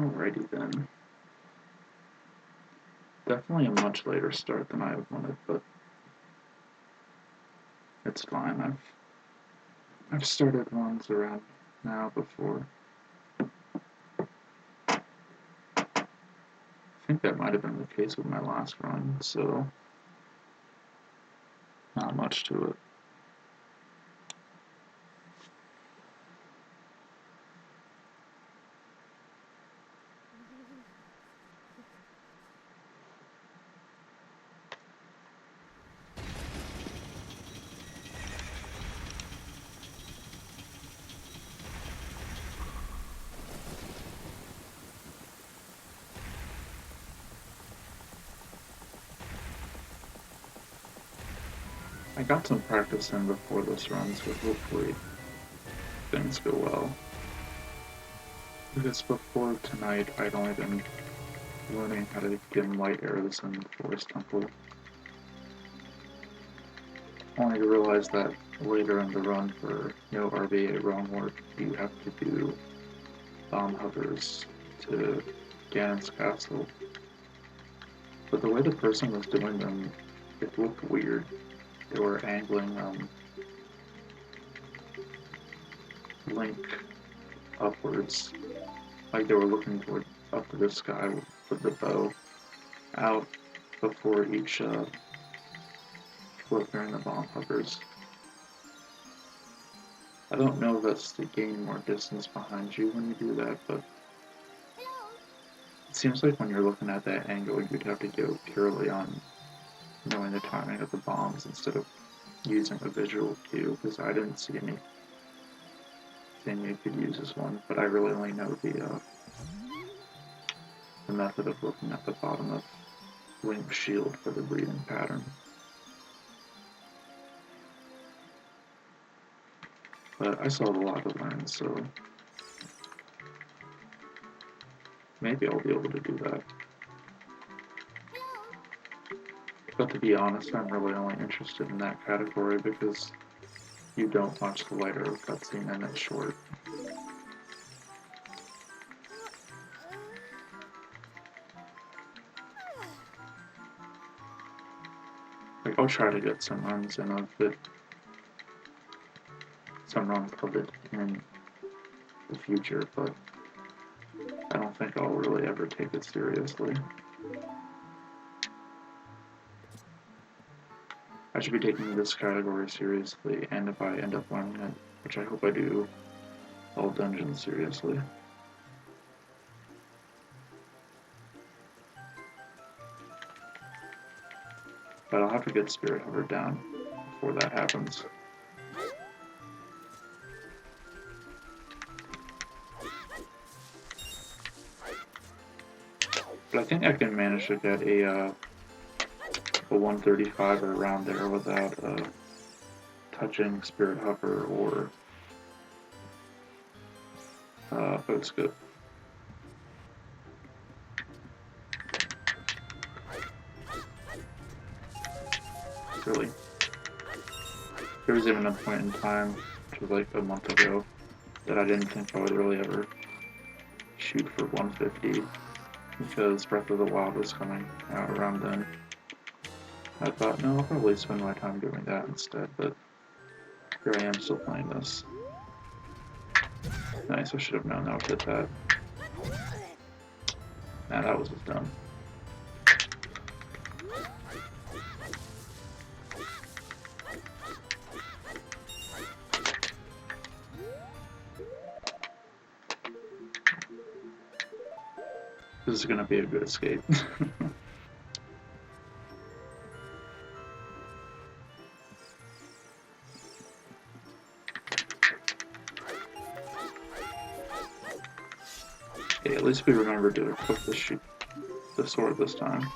Alrighty then. Definitely a much later start than I wanted, but it's fine. I've started ones around now before. I think that might have been the case with my last run, so not much to it. I got some practice in before this run, so hopefully things go well. Because before tonight, I'd only been learning how to get light arrows in the Forest Temple. Only to realize that later in the run for no RBA wrong work, you have to do bomb hovers to Ganon's castle. But the way the person was doing them, it looked weird. They were angling Link upwards, like they were looking toward up to the sky with the bow out before each flip during the bomb hovers. I don't know if that's to gain more distance behind you when you do that, but it seems like when you're looking at that angle, you'd have to go purely on knowing the timing of the bombs instead of using a visual cue, because I didn't see anything you could use as one, but I really only know the method of looking at the bottom of Link's shield for the breathing pattern. But I still have a lot to learn, so maybe I'll be able to do that. But to be honest, I'm really only interested in that category because you don't watch the light arrow cutscene and it's short. Like, I'll try to get some runs in of it. Some runs of it in the future, but I don't think I'll really ever take it seriously. I should be taking this category seriously, and if I end up learning it, which I hope I do, all dungeons seriously. But I'll have to get Spirit Hover down before that happens. But I think I can manage to get a 135 or around there without touching Spirit Hover or Boat Scoop. Really. There was even a point in time, which was like a month ago, that I didn't think I would really ever shoot for 150 because Breath of the Wild was coming out around then. I thought, no, I'll probably spend my time doing that instead, but here I am still playing this. Nice, I should have known that would hit that. Nah, that was just dumb. This is gonna be a good escape. Okay, at least we remembered to equip the sword this time.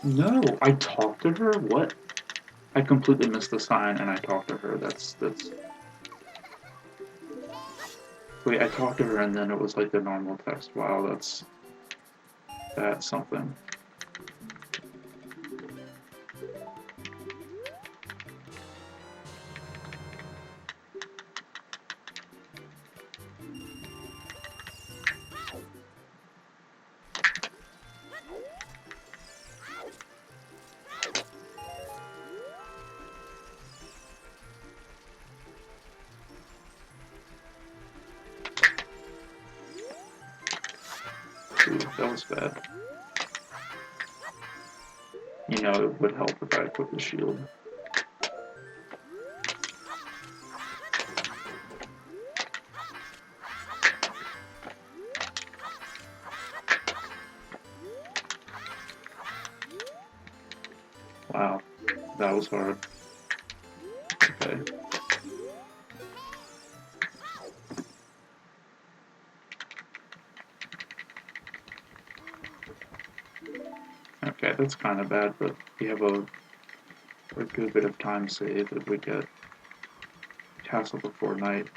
No, I talked to her? What? I completely missed the sign and I talked to her. That's... Wait, I talked to her and then it was like the normal text. Wow, that's something. Ooh, that was bad. You know, it would help if I put the shield. Wow, that was hard. Okay. Okay, that's kind of bad, but we have a good bit of time saved if we get Castle before night.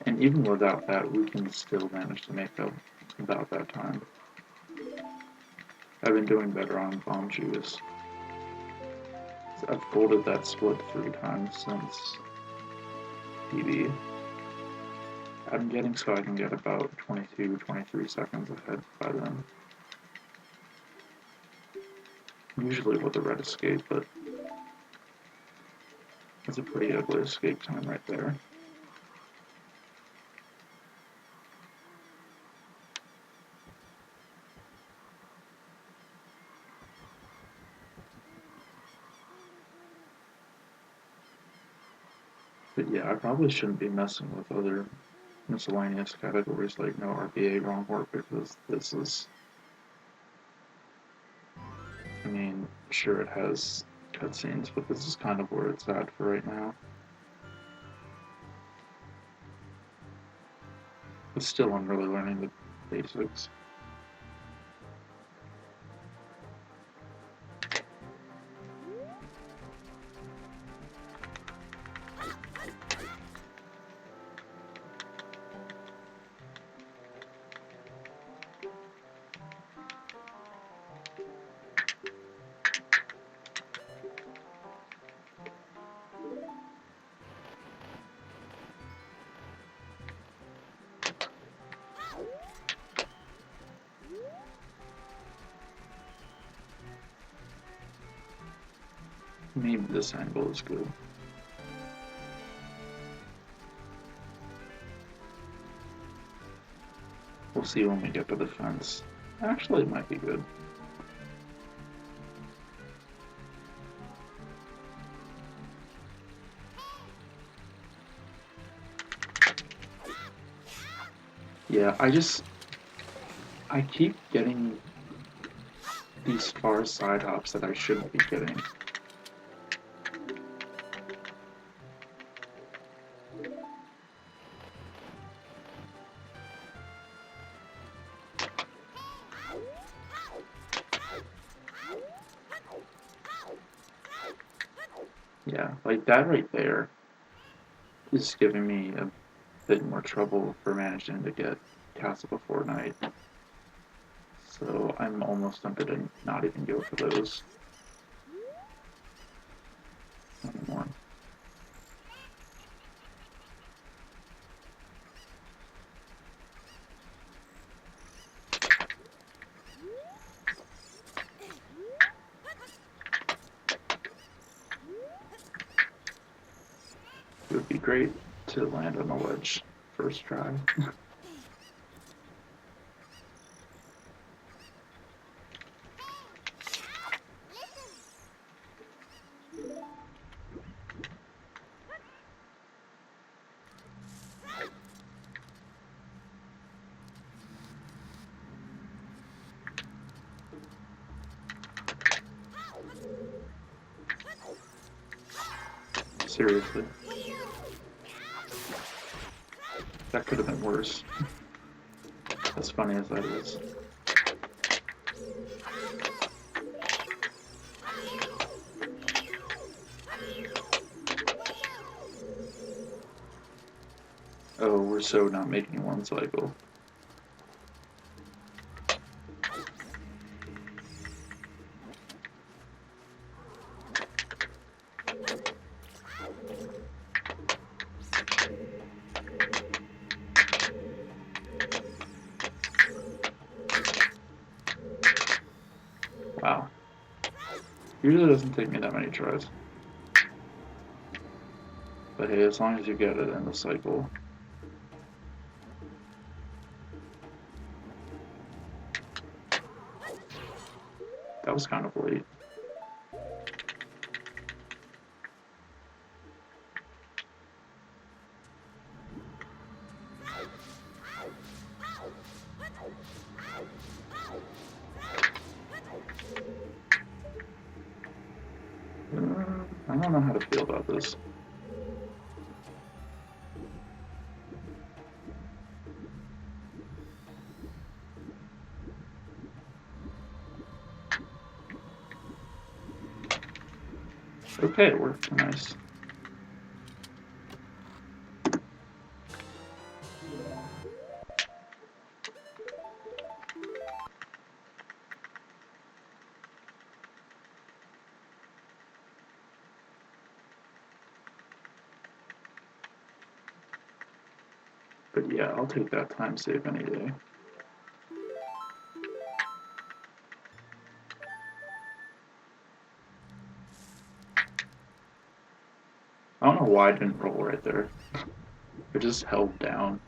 And even without that, we can still manage to make up about that time. I've been doing better on bomb juice. I've folded that split 3 times since PB. I'm getting so I can get about 22, 23 seconds ahead by then. Usually with a red escape, but it's a pretty ugly escape time right there. But yeah, I probably shouldn't be messing with other miscellaneous categories like no RPA wrong work, because this is, I mean, sure it has cutscenes, but this is kind of where it's at for right now. But still, I'm really learning the basics. Maybe this angle is good. We'll see when we get to the fence. Actually, it might be good. Yeah, I keep getting these far side hops that I shouldn't be getting. Yeah, like that right there is giving me a bit more trouble for managing to get Castle before night. So I'm almost tempted to not even go for those anymore. It would be great to land on the ledge first try. Seriously. That could have been worse. As funny as that is. Oh, we're so not making one cycle. Wow. Usually doesn't take me that many tries. But hey, as long as you get it in the cycle. That was kind of late. I don't know how to feel about this. Okay, it worked. Nice. But yeah, I'll take that time save any day. I don't know why I didn't roll right there. It just held down.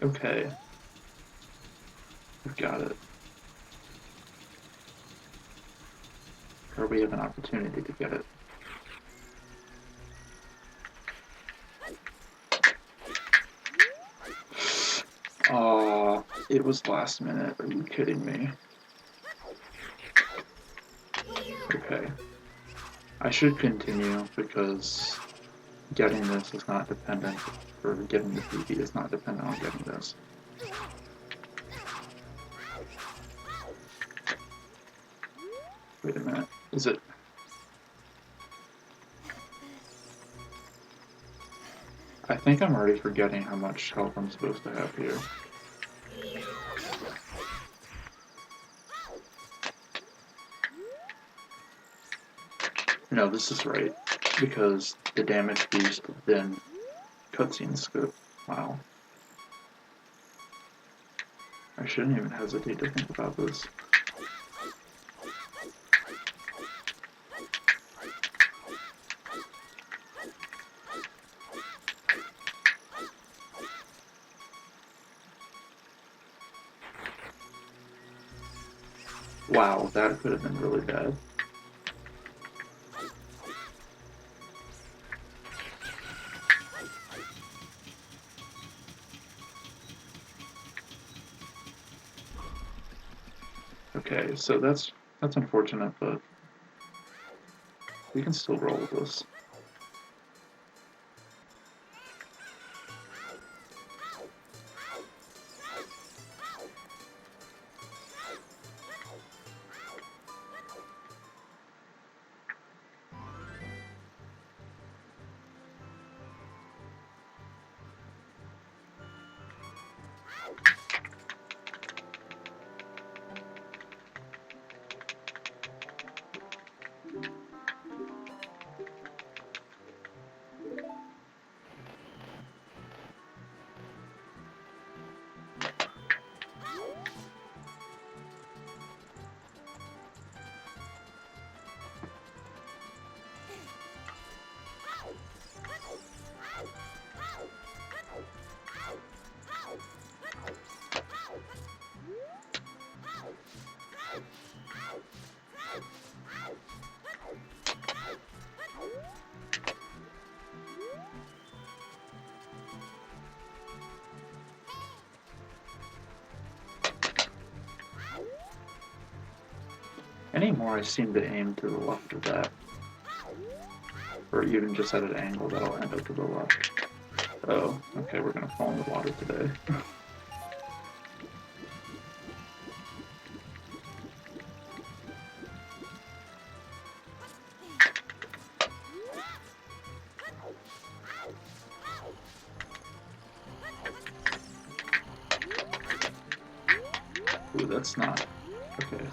Okay. We've got it. Or we have an opportunity to get it. It was last minute. Are you kidding me? Okay. I should continue because getting this is not dependent, or getting the PB is not dependent on getting this. Wait a minute. Is it? I think I'm already forgetting how much health I'm supposed to have here. No, this is right. Because the damage boost, then cutscene skip. Wow. I shouldn't even hesitate to think about this. Wow, that could have been really bad. Okay, so that's unfortunate, but we can still roll with this. Anymore, I seem to aim to the left of that. Or even just at an angle that'll end up to the left. Oh, okay, we're gonna fall in the water today. Ooh, that's not... okay.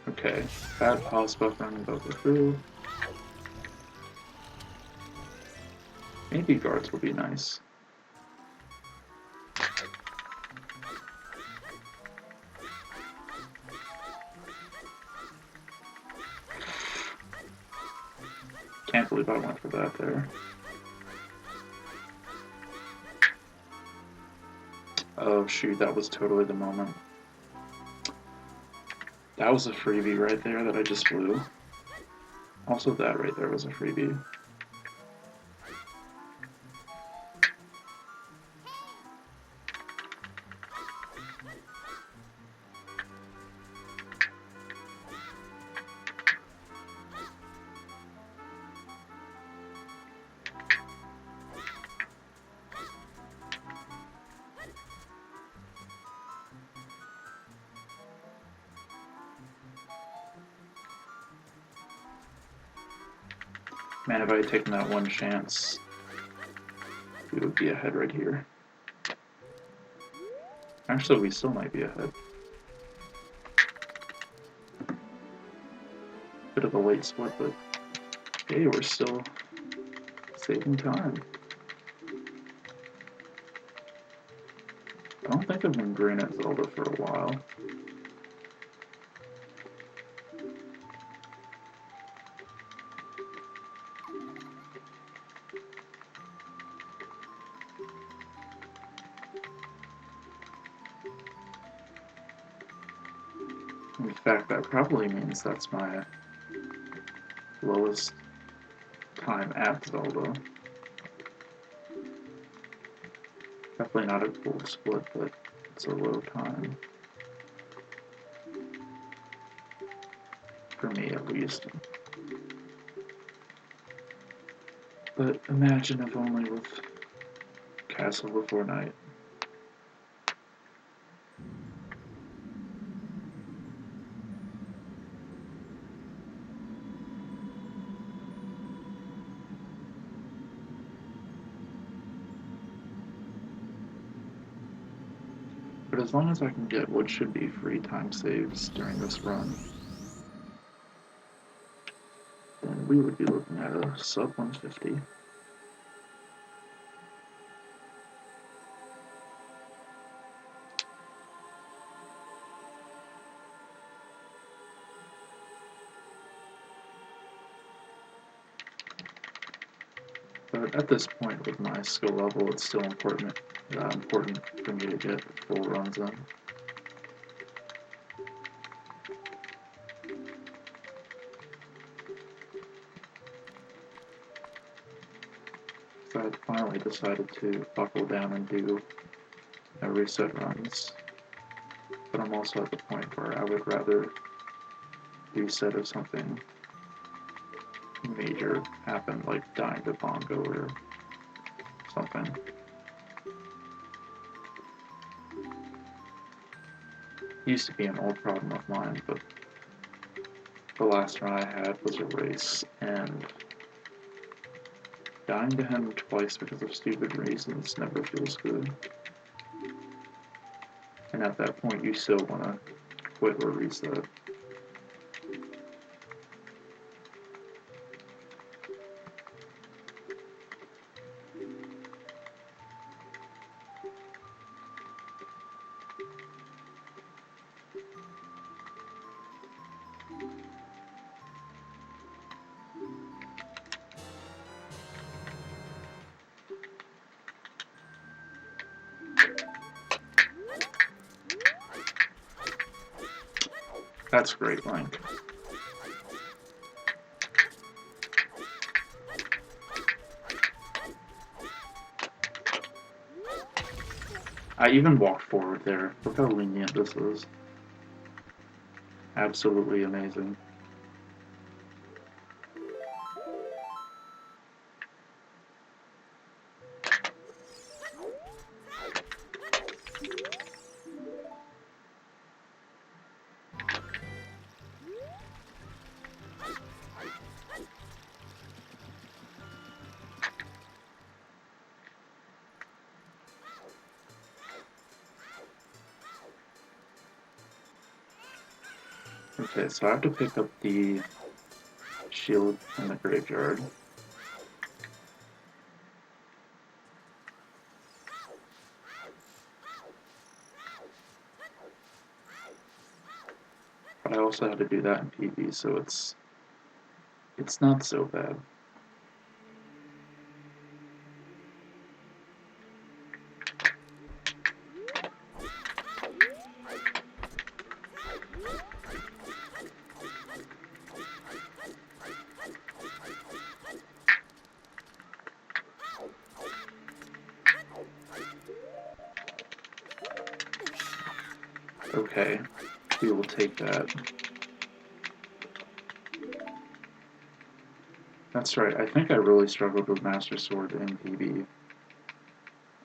Okay, bad pause buffering about the through. Maybe guards will be nice. Can't believe I went for that there. Oh shoot, that was totally the moment. That was a freebie right there that I just blew. Also that right there was a freebie. Man, if I had taken that one chance, we would be ahead right here. Actually, we still might be ahead. Bit of a late split, but hey, we're still saving time. I don't think I've been green at Zelda for a while. In fact, that probably means that's my lowest time at Zelda. Definitely not a cool split, but it's a low time. For me, at least. But imagine if only with Castle Before Night. But as long as I can get what should be free time saves during this run, then we would be looking at a sub 150. But at this point with my skill level, it's still important for me to get full runs in. So I finally decided to buckle down and do reset runs. But I'm also at the point where I would rather reset if something major happened, like dying to bongo or something. Used to be an old problem of mine, but the last run I had was a race, and dying to him twice because of stupid reasons never feels good. And at that point, you still want to quit or reset. That's great, Link. I even walked forward there. Look how lenient this is. Absolutely amazing. Okay, so I have to pick up the shield in the graveyard. But I also had to do that in PB, so it's not so bad. Okay, we will take that. That's right, I think I really struggled with Master Sword in PB.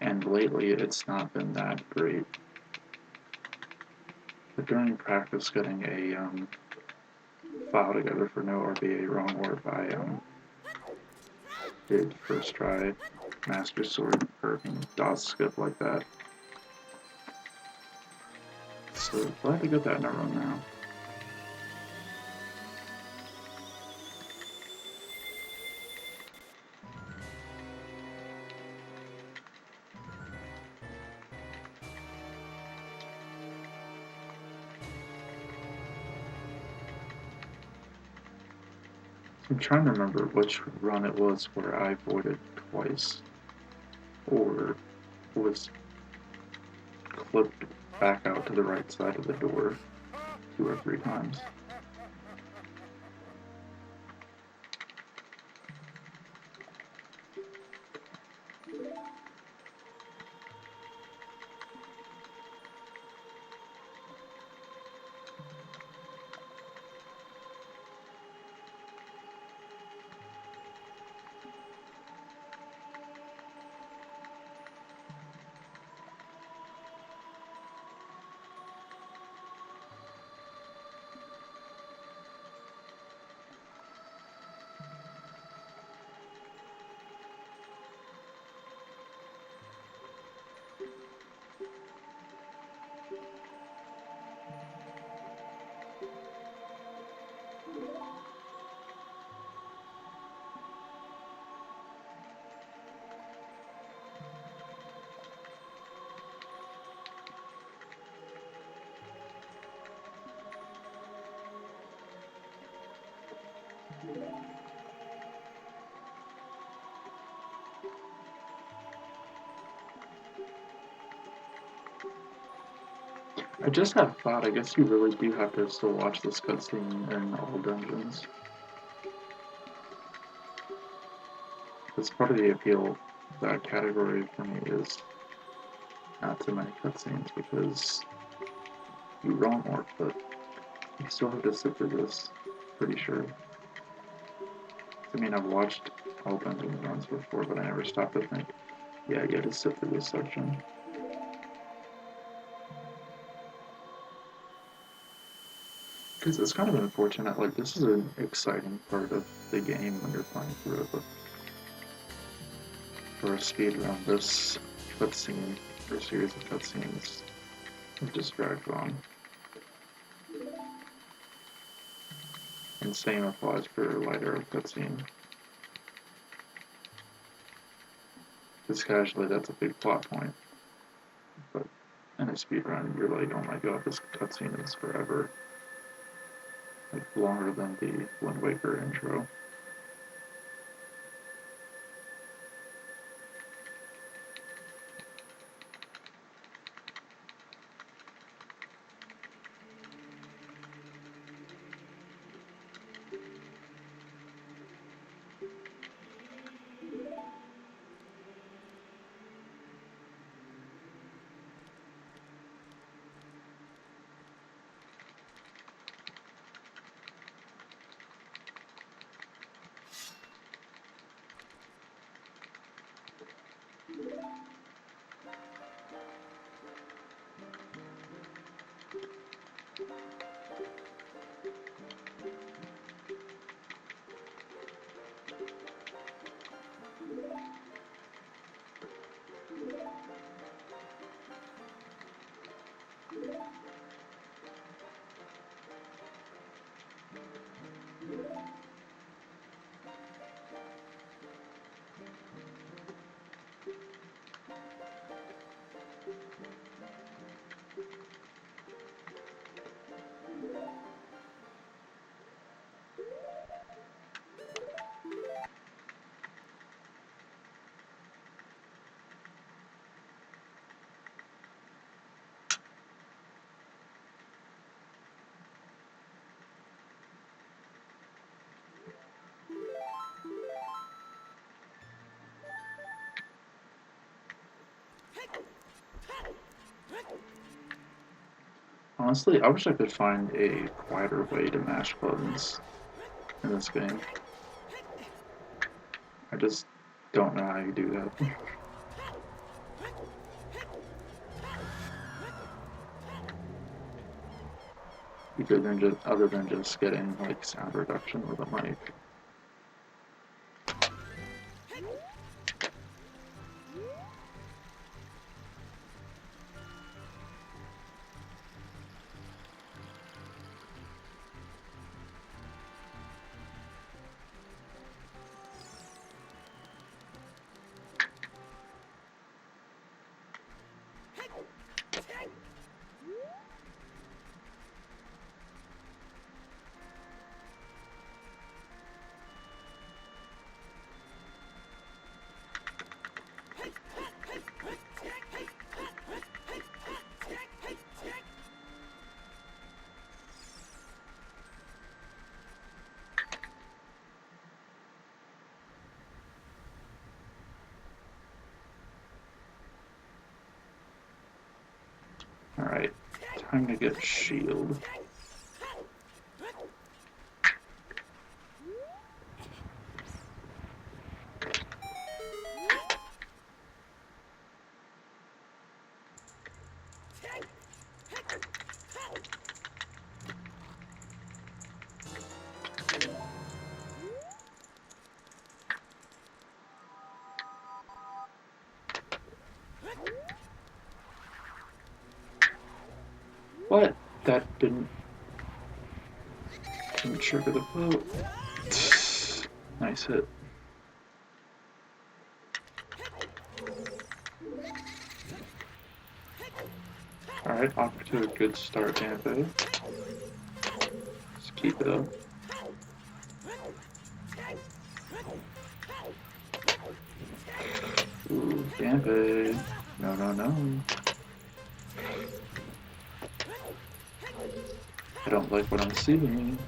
And lately it's not been that great. But during practice getting a file together for no RBA wrong warp, I did first try Master Sword Irving dot skip like that. So glad to get that in a run now. I'm trying to remember which run it was where I voided twice, or was clipped back out to the right side of the door 2 or 3 times. I just had a thought, I guess you really do have to still watch this cutscene in all dungeons. That's part of the appeal of that category for me is not too many cutscenes because you wrong work, but you still have to sit through this, pretty sure. I mean, I've watched all dungeon runs before, but I never stopped to think, yeah, you have to sit through this section. Because it's kind of unfortunate, like, this is an exciting part of the game when you're playing through it, but for a speedrun, this cutscene, or series of cutscenes, it just drags on. And same applies for lighter cutscene. Because casually, that's a big plot point. But in a speedrun, you're like, oh my god, this cutscene is forever. Like, longer than the Wind Waker intro. Honestly, I wish I could find a quieter way to mash buttons in this game. I just don't know how you do that. Other than just getting like sound reduction with a mic. Alright, time to get shield. What? That didn't trigger the boat. Nice hit. Alright, off to a good start, Amber. Just keep it up. Ooh, Amber. No, no, no. I don't like what I'm seeing.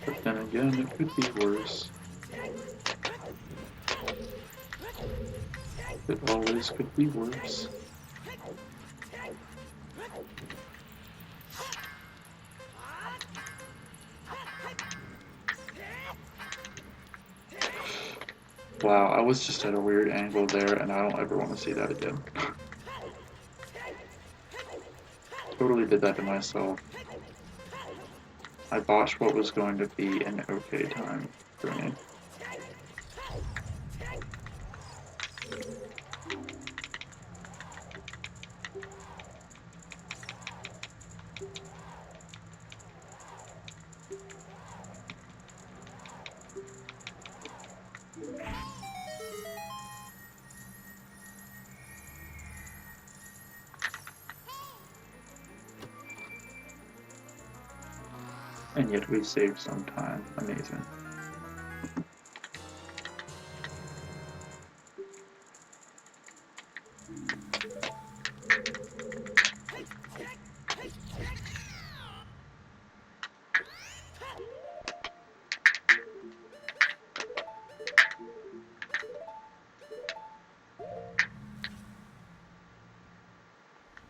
But then again, it could be worse. It always could be worse. Wow, I was just at a weird angle there, and I don't ever want to see that again. Totally did that to myself. I botched what was going to be an okay time for me. And yet we saved some time. Amazing.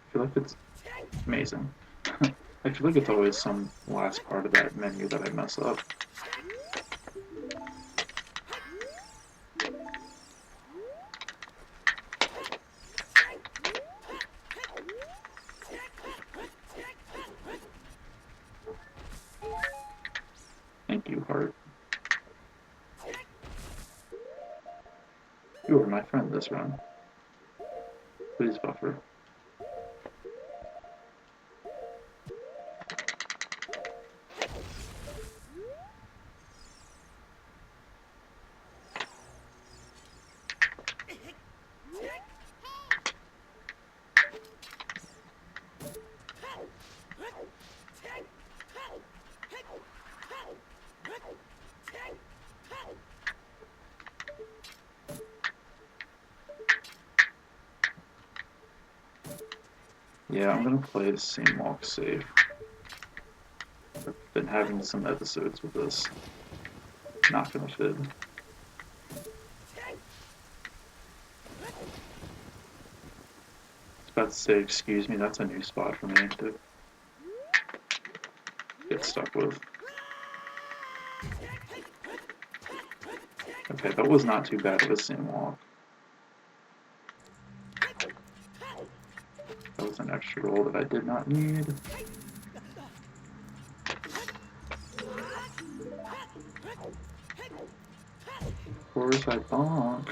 I feel like it's amazing. I feel like it's always some last part of that menu that I mess up. You were my friend this run. Please buffer. Yeah, I'm gonna play the same walk safe. I've been having some episodes with this. Not gonna fit. I was about to say, excuse me, that's a new spot for me to get stuck with. Okay, that was not too bad of a same walk. That was an extra roll that I did not need. Of course I bonk.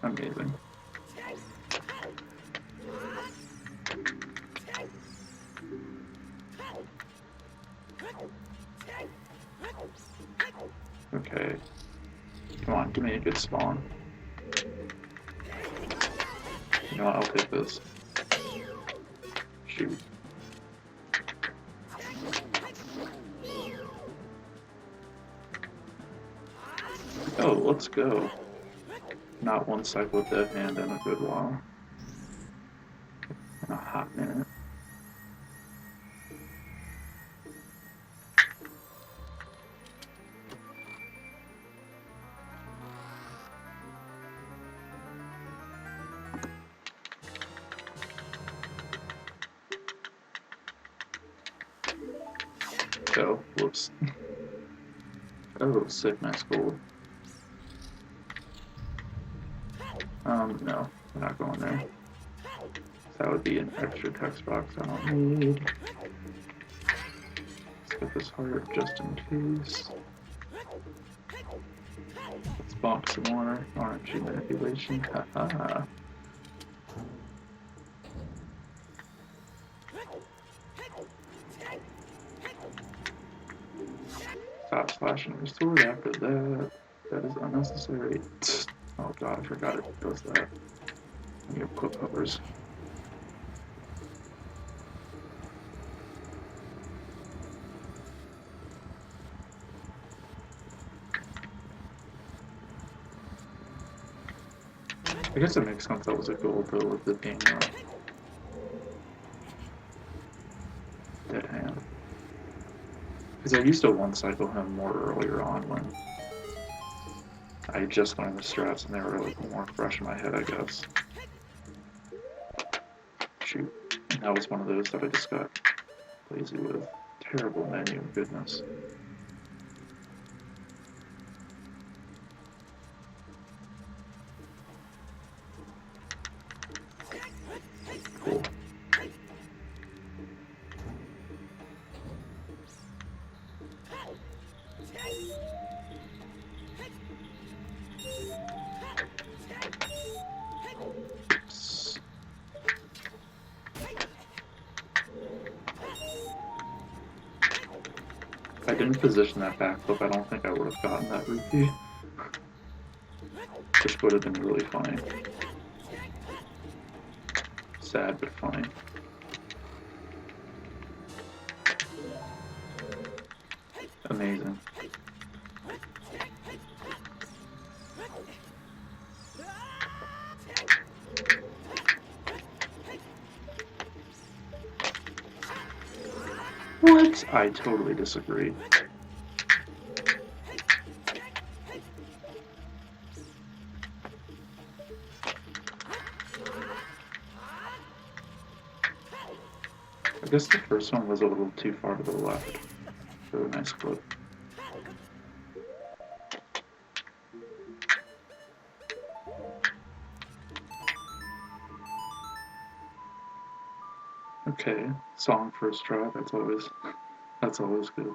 Amazing. Okay. Come on, give me a good spawn. You know what, I'll take this. Shoot. Oh, let's go. Not one cycle of dead hand in a good while. In a hot minute. Oh, whoops. Oh, sick, nice gold. No, we're not going there. That would be an extra text box I don't need. Let's get this heart just in case. Let's bonk some more RNG manipulation. Haha. Stop slashing your sword after that. That is unnecessary. Oh god, I forgot it does that. I need to put covers. I guess it makes sense that was a gold though with the being dead hand. Because I used to one cycle him more earlier on when I just learned the strats and they were like more fresh in my head, I guess. Shoot. And that was one of those that I just got lazy with. Terrible menu, goodness. Cool. Oops. If I didn't position that backflip, I don't think I would have gotten that rupee. Which would have been really funny. Sad, but funny. Amazing. What? I totally disagree. I guess the first one was a little too far to the left. So nice flip. Okay, song first try, that's always good.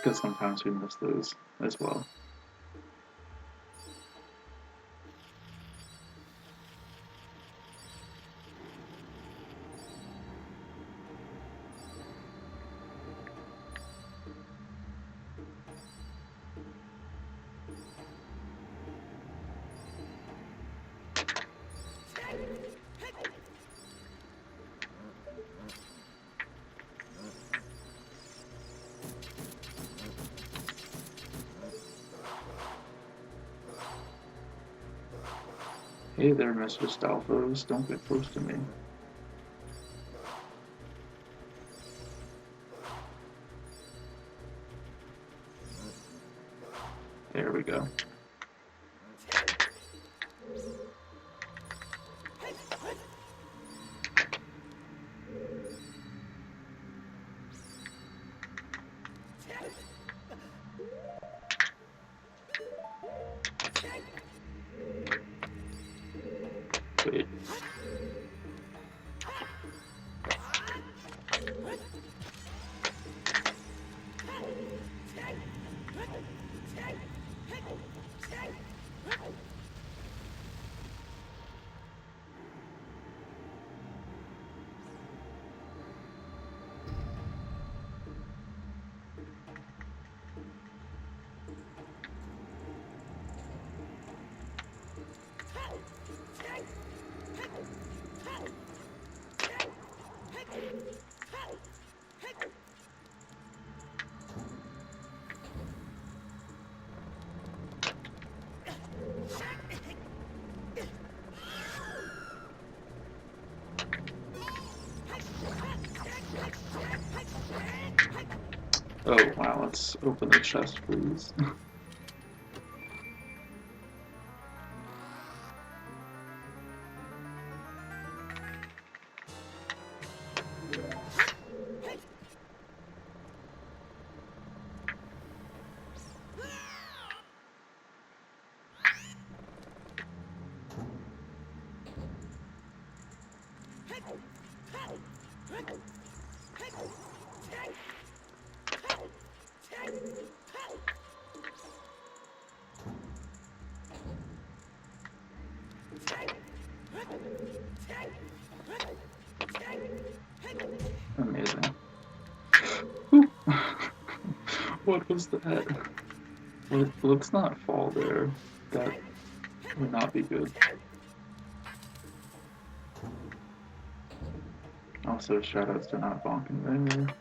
Because sometimes we miss those as well. Hey there, Mr. Stalfos, don't get close to me. There we go. Wait. Oh, wow, let's open the chest, please. Amazing. What was that? Let's not fall there. That would not be good. Also, shoutouts to not bonking there.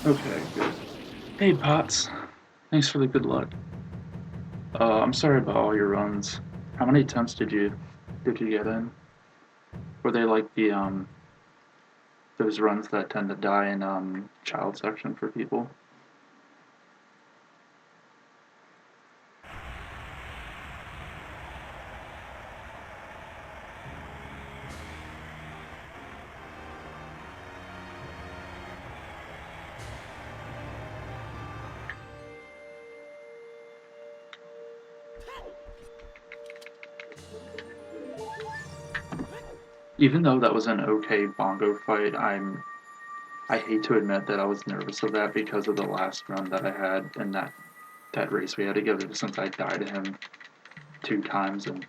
Okay, good. Hey, Pots. Thanks for the good luck. I'm sorry about all your runs. How many attempts did you get in? Were they like the those runs that tend to die in child section for people? Even though that was an okay bongo fight, I hate to admit that I was nervous of that because of the last run that I had in that race we had together since I died to him 2 times in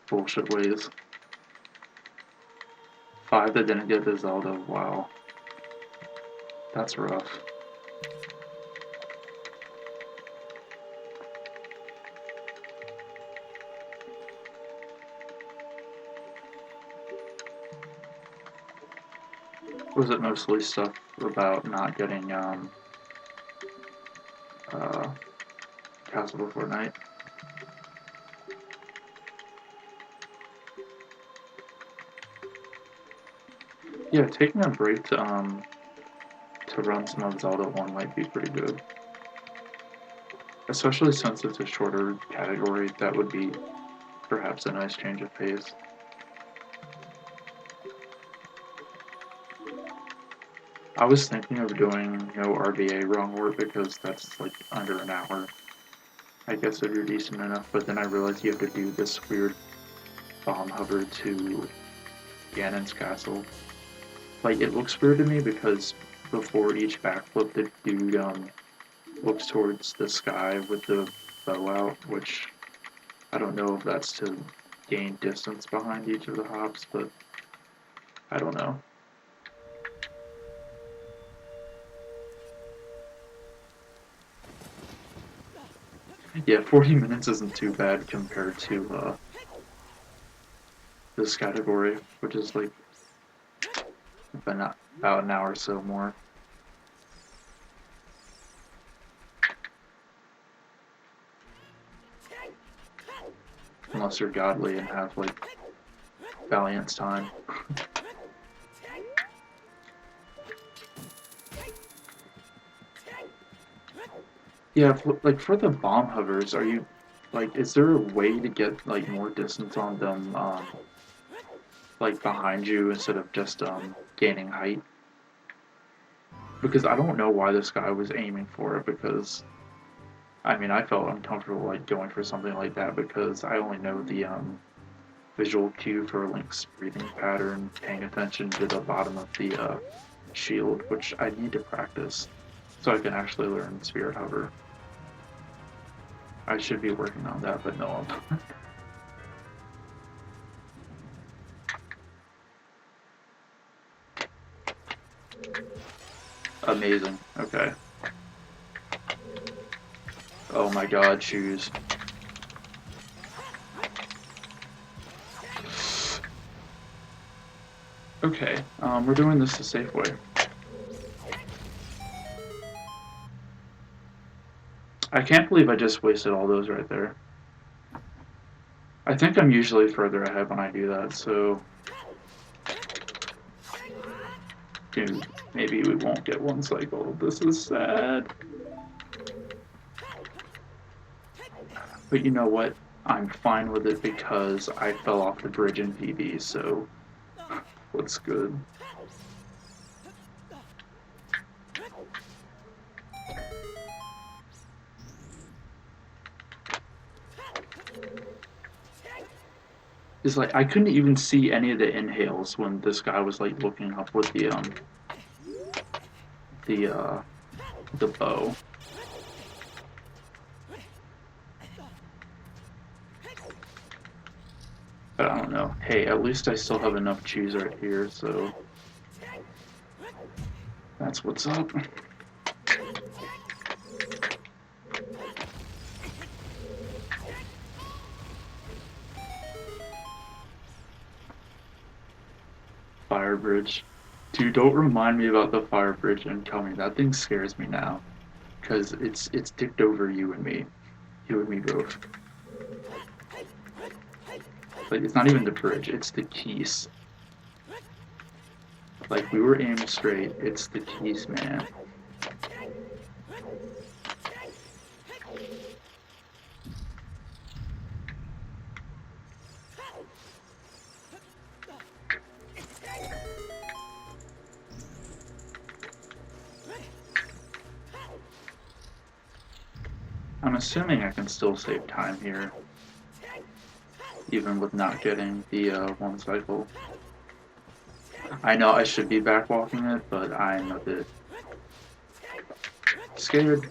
bullshit ways. 5 that didn't get the Zelda, wow. That's rough. Was it mostly stuff about not getting, Castle Before Night? Yeah, taking a break to run some of Zelda 1 might be pretty good. Especially since it's a shorter category, that would be perhaps a nice change of pace. I was thinking of doing no RDA wrongward because that's like under an hour. I guess if you're decent enough, but then I realized you have to do this weird bomb hover to Ganon's castle. Like, it looks weird to me because before each backflip, the dude looks towards the sky with the bow out, which I don't know if that's to gain distance behind each of the hops, but I don't know. Yeah, 40 minutes isn't too bad compared to this category, which is like about an hour or so more. Unless you're godly and have like Valiant's time. Yeah, like for the bomb hovers, are you like, is there a way to get like more distance on them, like behind you instead of just gaining height? Because I don't know why this guy was aiming for it, because I mean, I felt uncomfortable like going for something like that because I only know the visual cue for Link's breathing pattern, paying attention to the bottom of the shield, which I need to practice so I can actually learn Spirit Hover. I should be working on that, but no, I'm not. Amazing. Okay. Oh my god, shoes. Okay, we're doing this the safe way. I can't believe I just wasted all those right there. I think I'm usually further ahead when I do that, so... Dude, maybe we won't get one cycle. This is sad. But you know what? I'm fine with it because I fell off the bridge in PB, so... What's good? It's like, I couldn't even see any of the inhales when this guy was like looking up with the bow. But I don't know. Hey, at least I still have enough cheese right here, so... That's what's up. Fire bridge. Dude, don't remind me about the fire bridge incoming. That thing scares me now. Because it's dicked over you and me. You and me both. Like, it's not even the bridge, it's the keys. Like, we were aimed straight, it's the keys, man. I'm assuming I can still save time here, even with not getting the one cycle. I know I should be backwalking it, but I'm a bit scared.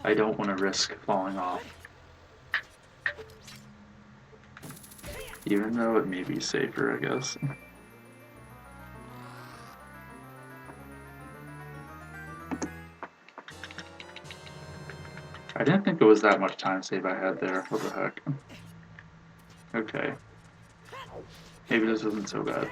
I don't want to risk falling off. Even though it may be safer, I guess. I didn't think it was that much time save I had there. What the heck? Okay. Maybe this isn't so bad.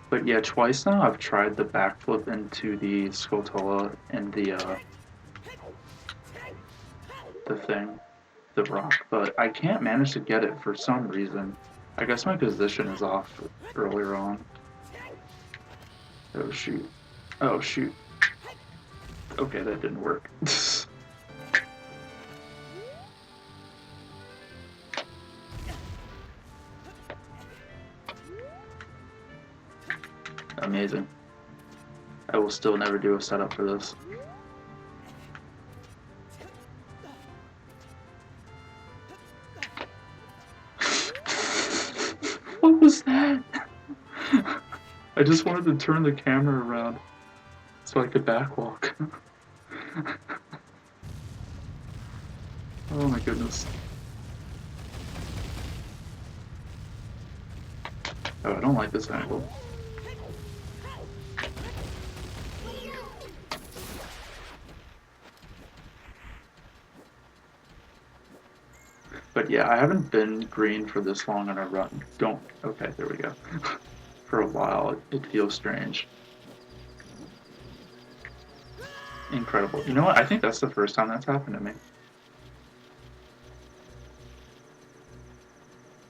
But yeah, twice now I've tried the backflip into the Skulltula and the thing, the rock, but I can't manage to get it for some reason. I guess my position is off earlier on. Oh shoot. Oh shoot. Okay, that didn't work. Amazing. I will still never do a setup for this. What was that? I just wanted to turn the camera around so I could backwalk. Oh my goodness. Oh, I don't like this angle. But yeah, I haven't been green for this long on a run. Okay, there we go. For a while, it feels strange. Incredible. You know what? I think that's the first time that's happened to me.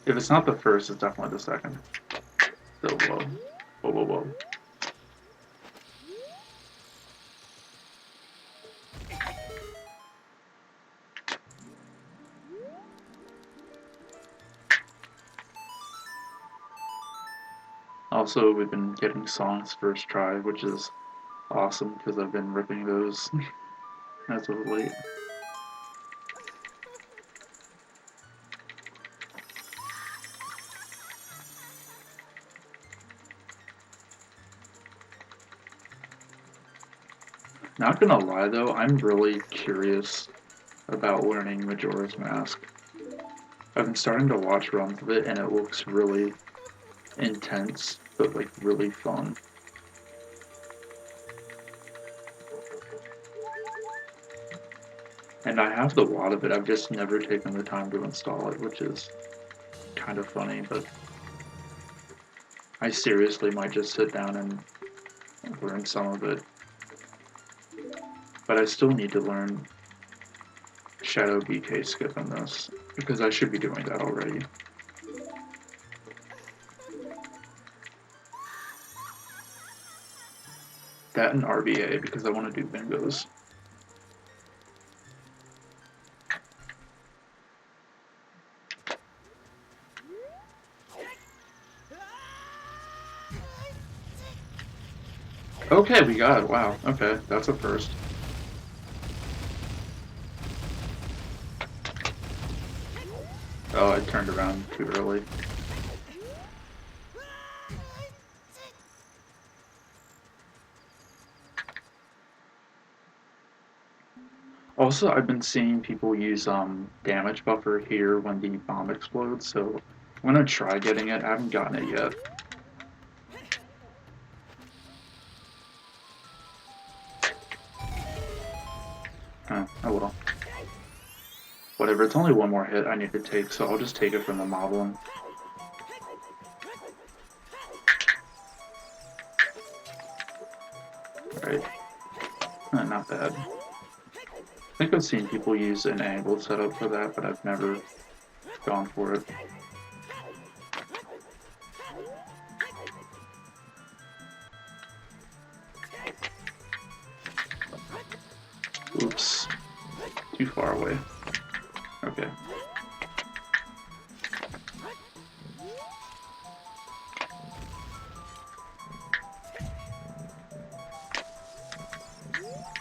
If it's not the first, it's definitely the second. So, whoa. Whoa, whoa, whoa. Also, we've been getting songs first try, which is awesome because I've been ripping those as of late. Not gonna lie though, I'm really curious about learning Majora's Mask. I've been starting to watch runs of it and it looks really intense, but like really fun. And I have the lot of it, I've just never taken the time to install it, which is kind of funny, but I seriously might just sit down and learn some of it. But I still need to learn Shadow BK skip in this, because I should be doing that already. That and RBA, because I want to do bingos. Okay, we got it. Wow. Okay, that's a first. Oh, I turned around too early. Also, I've been seeing people use damage buffer here when the bomb explodes, so I'm gonna try getting it. I haven't gotten it yet. Oh well. Whatever, it's only one more hit I need to take, so I'll just take it from the moblin. Alright. Not bad. I think I've seen people use an angled setup for that, but I've never gone for it. Oops. Too far away. Okay.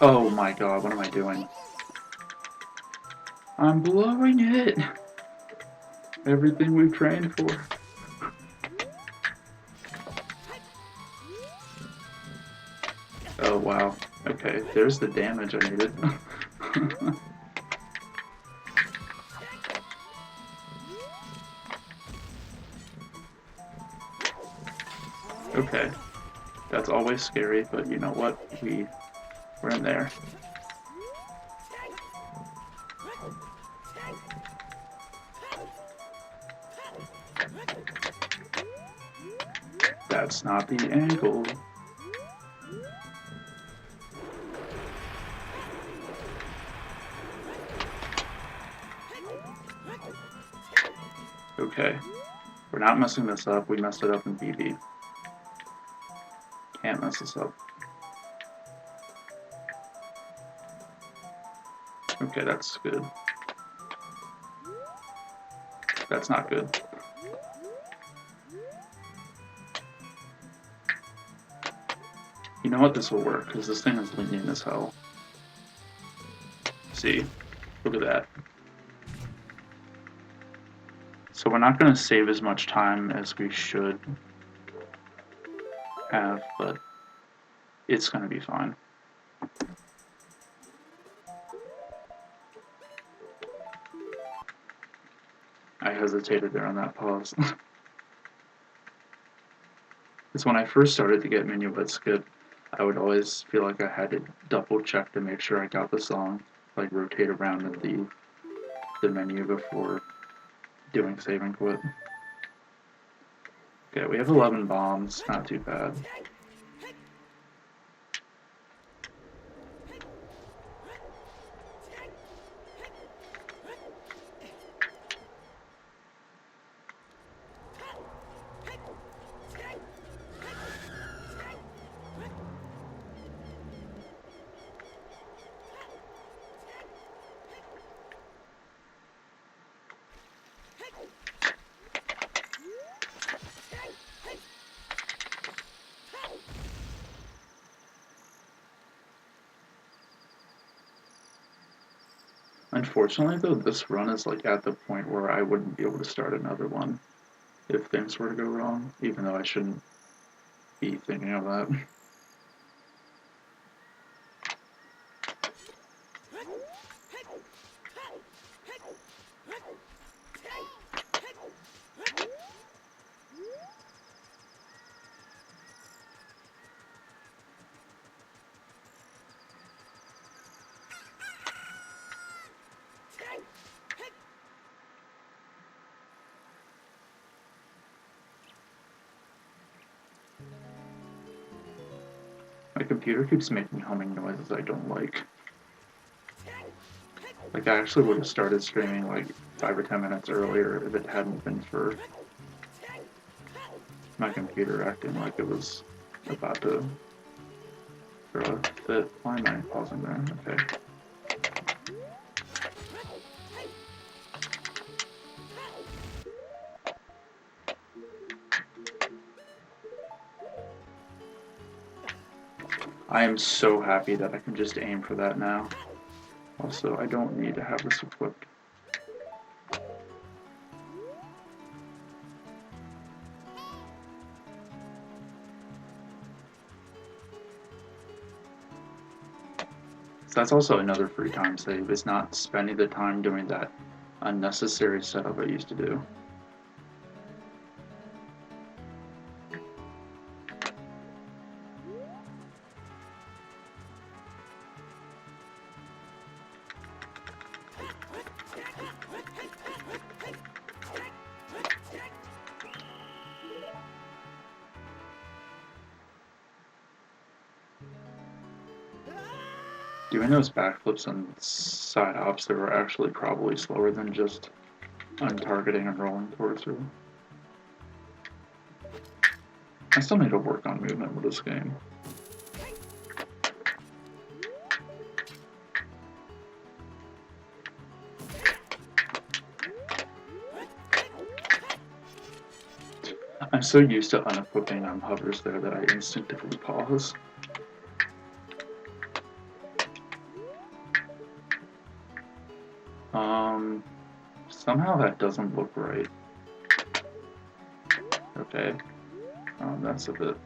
Oh my god, what am I doing? I'm blowing it! Everything we've trained for. Oh wow. Okay, there's the damage I needed. Okay. That's always scary, but you know what? We're in there. That's not the angle. Okay. We're not messing this up. We messed it up in BB. Can't mess this up. Okay, that's good. That's not good. You know what? This will work, because this thing is lenient as hell. See? Look at that. So we're not going to save as much time as we should have, but it's going to be fine. I hesitated there on that pause. Because when I first started to get minuet skip, I would always feel like I had to double check to make sure I got the song, like rotate around in the menu before doing save and quit. Okay, we have 11 bombs, not too bad. Unfortunately, though, this run is like at the point where I wouldn't be able to start another one if things were to go wrong, even though I shouldn't be thinking of that. My computer keeps making humming noises I don't like. Like, I actually would have started streaming like 5 or 10 minutes earlier if it hadn't been for my computer acting like it was about to throw a fit. Why am I pausing there? Okay. I am so happy that I can just aim for that now. Also, I don't need to have this equipped. So that's also another free time save, is not spending the time doing that unnecessary setup I used to do. Doing those backflips and side hops that were actually probably slower than just untargeting and rolling towards her. I still need to work on movement with this game. I'm so used to unequipping on hovers there that I instinctively pause. Somehow that doesn't look right. Okay. That's a bit...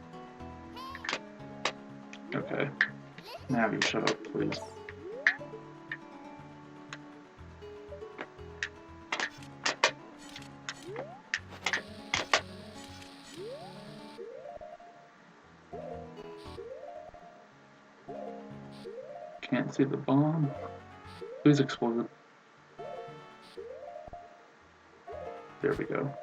Okay. Navi, shut up, please. Can't see the bomb. Please explode. There we go.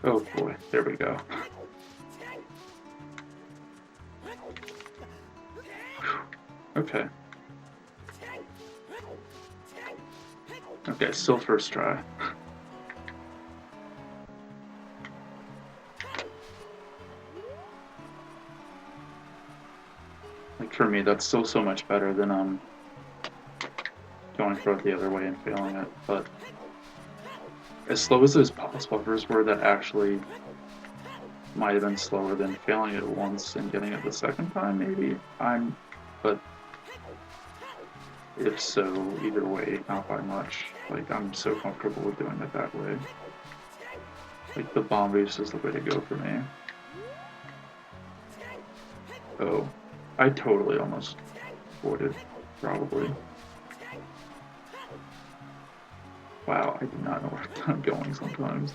Oh boy, there we go. Okay. Okay, still first try. Like for me, that's still so much better than going for it the other way and failing it. But as slow as those pause buffers were, that actually might have been slower than failing it once and getting it the second time, maybe. But if so, either way, not by much. Like, I'm so comfortable with doing it that way. Like, the bomb boost is the way to go for me. Oh, I totally almost avoided, probably. Wow, I do not know where I'm going sometimes.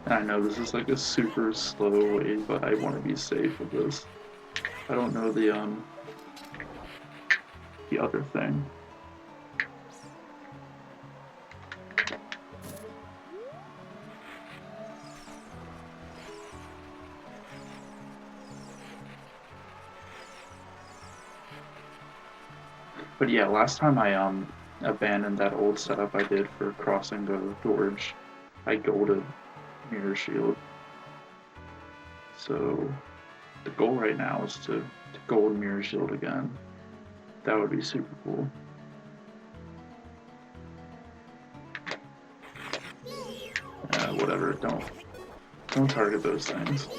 And I know this is like a super slow way, but I want to be safe with this. I don't know the other thing. But yeah, last time I abandoned that old setup I did for crossing the gorge, I golded Mirror Shield. So the goal right now is to gold Mirror Shield again. That would be super cool. Whatever, don't target those things.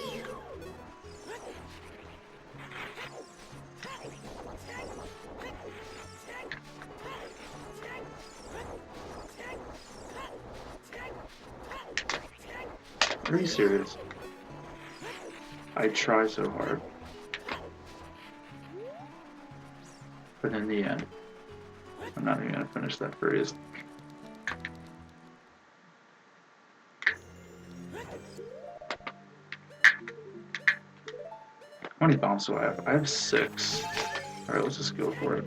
Are you serious? I try so hard. But in the end, I'm not even gonna finish that phrase. How many bombs do I have? I have 6. Alright, let's just go for it.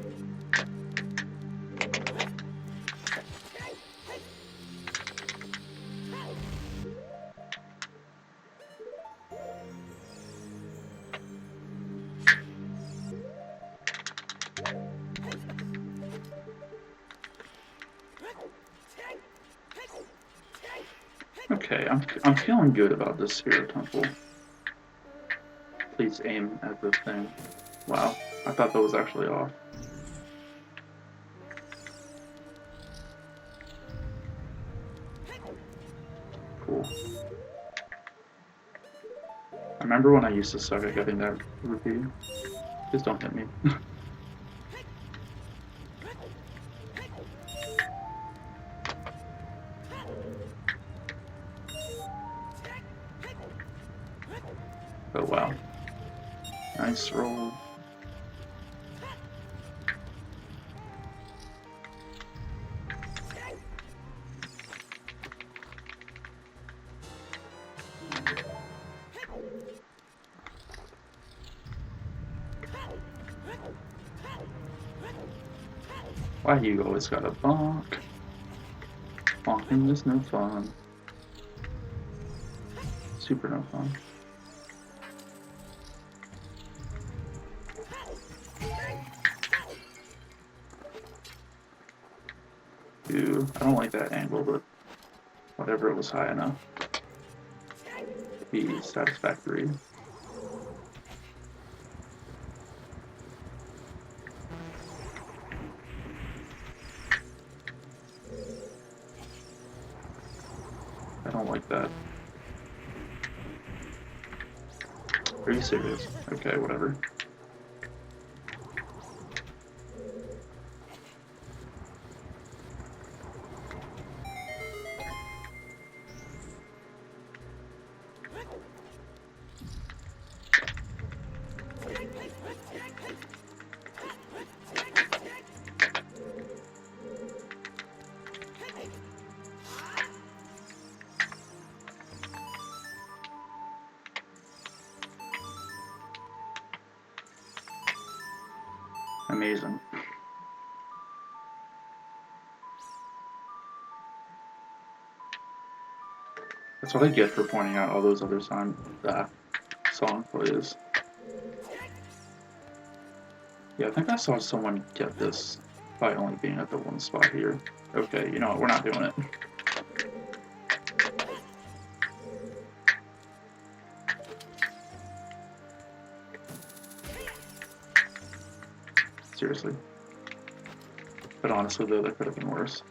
Okay, I'm feeling good about this Hero Temple. Please aim at the thing. Wow, I thought that was actually off. Cool. I remember when I used to suck at getting that rupee. Please don't hit me. Oh wow. Nice roll. Why you always gotta bonk? Bonking is no fun. Super no fun. Ew, I don't like that angle, but whatever, it was high enough to be satisfactory. I don't like that. Are you serious? Okay, whatever. Amazing. That's what I get for pointing out all those other song plays. Yeah, I think I saw someone get this by only being at the one spot here. Okay, you know what, we're not doing it. Seriously. But honestly though, that could have been worse.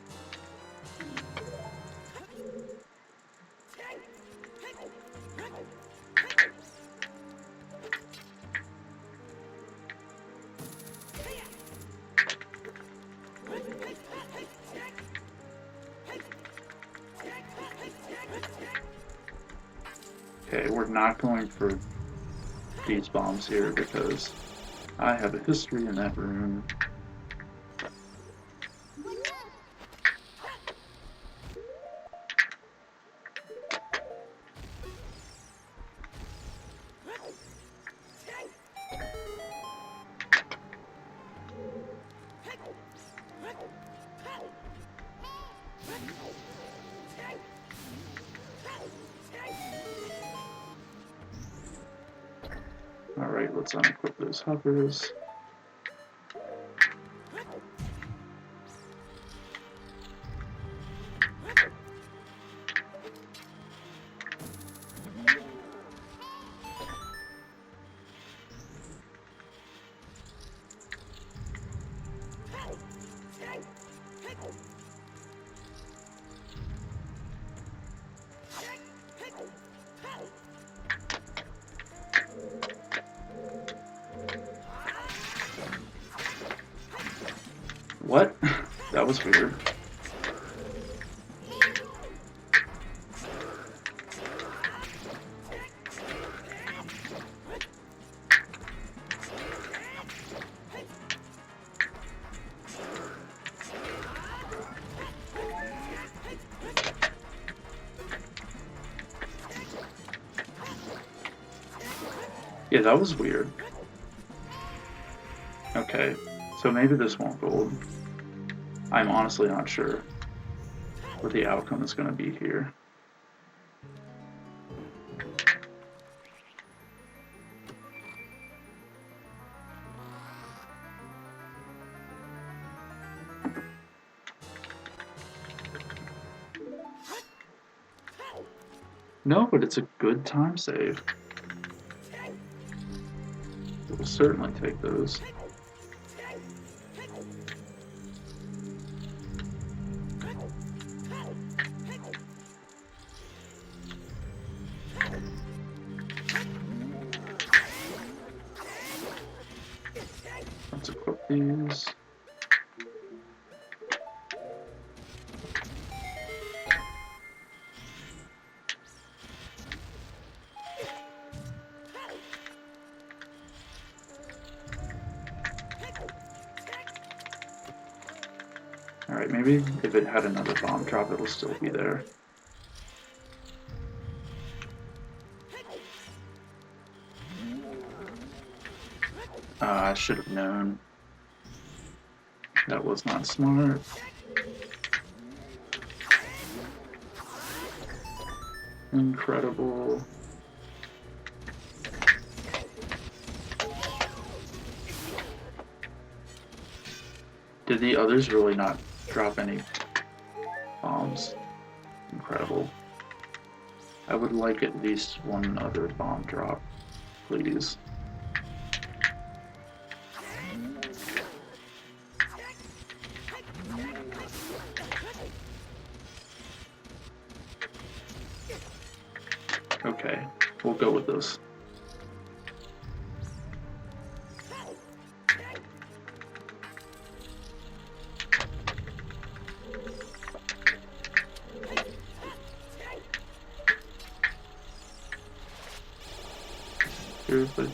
Okay, we're not going for these bombs here because I have a history in that room. Alright, let's unequip those hovers. What? That was weird. Yeah, that was weird. Okay, so maybe this won't gold. I'm honestly not sure what the outcome is going to be here. No, but it's a good time save. We'll certainly take those. Let's equip these. Alright, maybe if it had another bomb drop, it'll still be there. I should have known. That was not smart. Incredible. Did the others really not drop any bombs? Incredible. I would like at least one other bomb drop, please. Okay, we'll go with this. Seriously?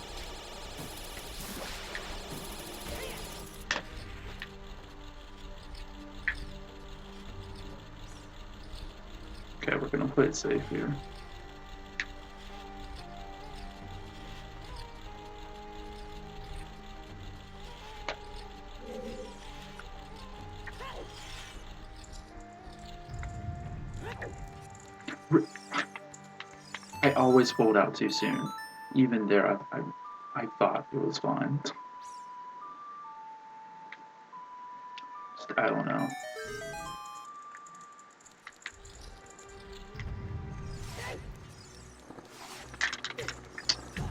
Okay, we're gonna play it safe here. I always fold out too soon. Even there, I thought it was fine. Just, I don't know.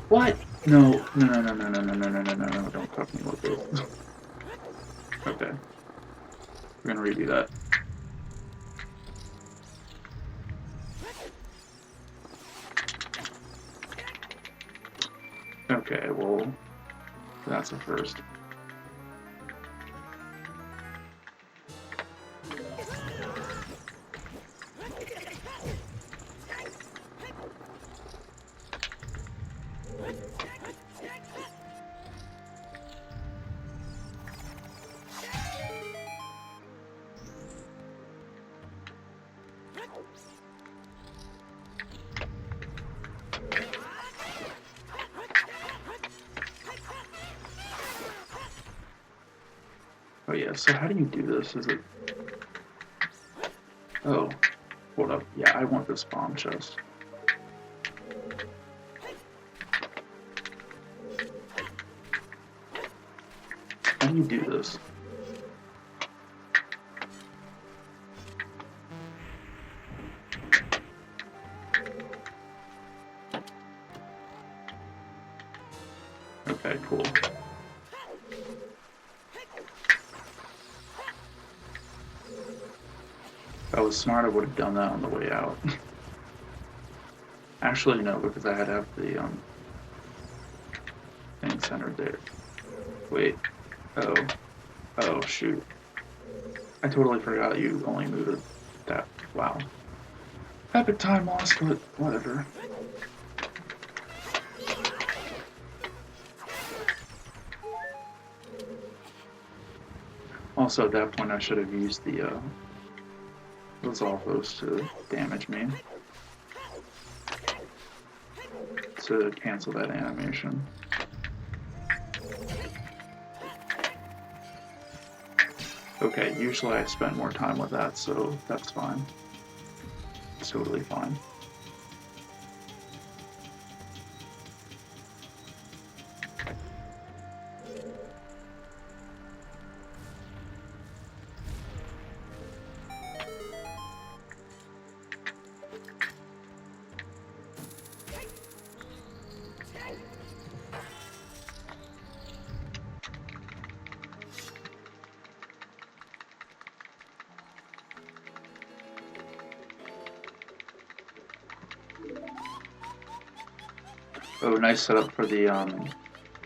What? No, don't talk to me about this. Okay. We're gonna redo that. Okay, well, that's a first. Oh yeah, so how do you do this? Is it... Oh, hold up. Yeah, I want this bomb chest. How do you do this? Okay, cool. If I was smart, I would have done that on the way out. Actually, no, because I had to have the thing centered there. Wait. Oh, shoot. I totally forgot you only moved that. Wow. Epic time loss, but whatever. Also, at that point, I should have used the Resolvos to damage me. To cancel that animation. Okay, usually I spend more time with that, so that's fine. It's totally fine. Oh, nice setup for the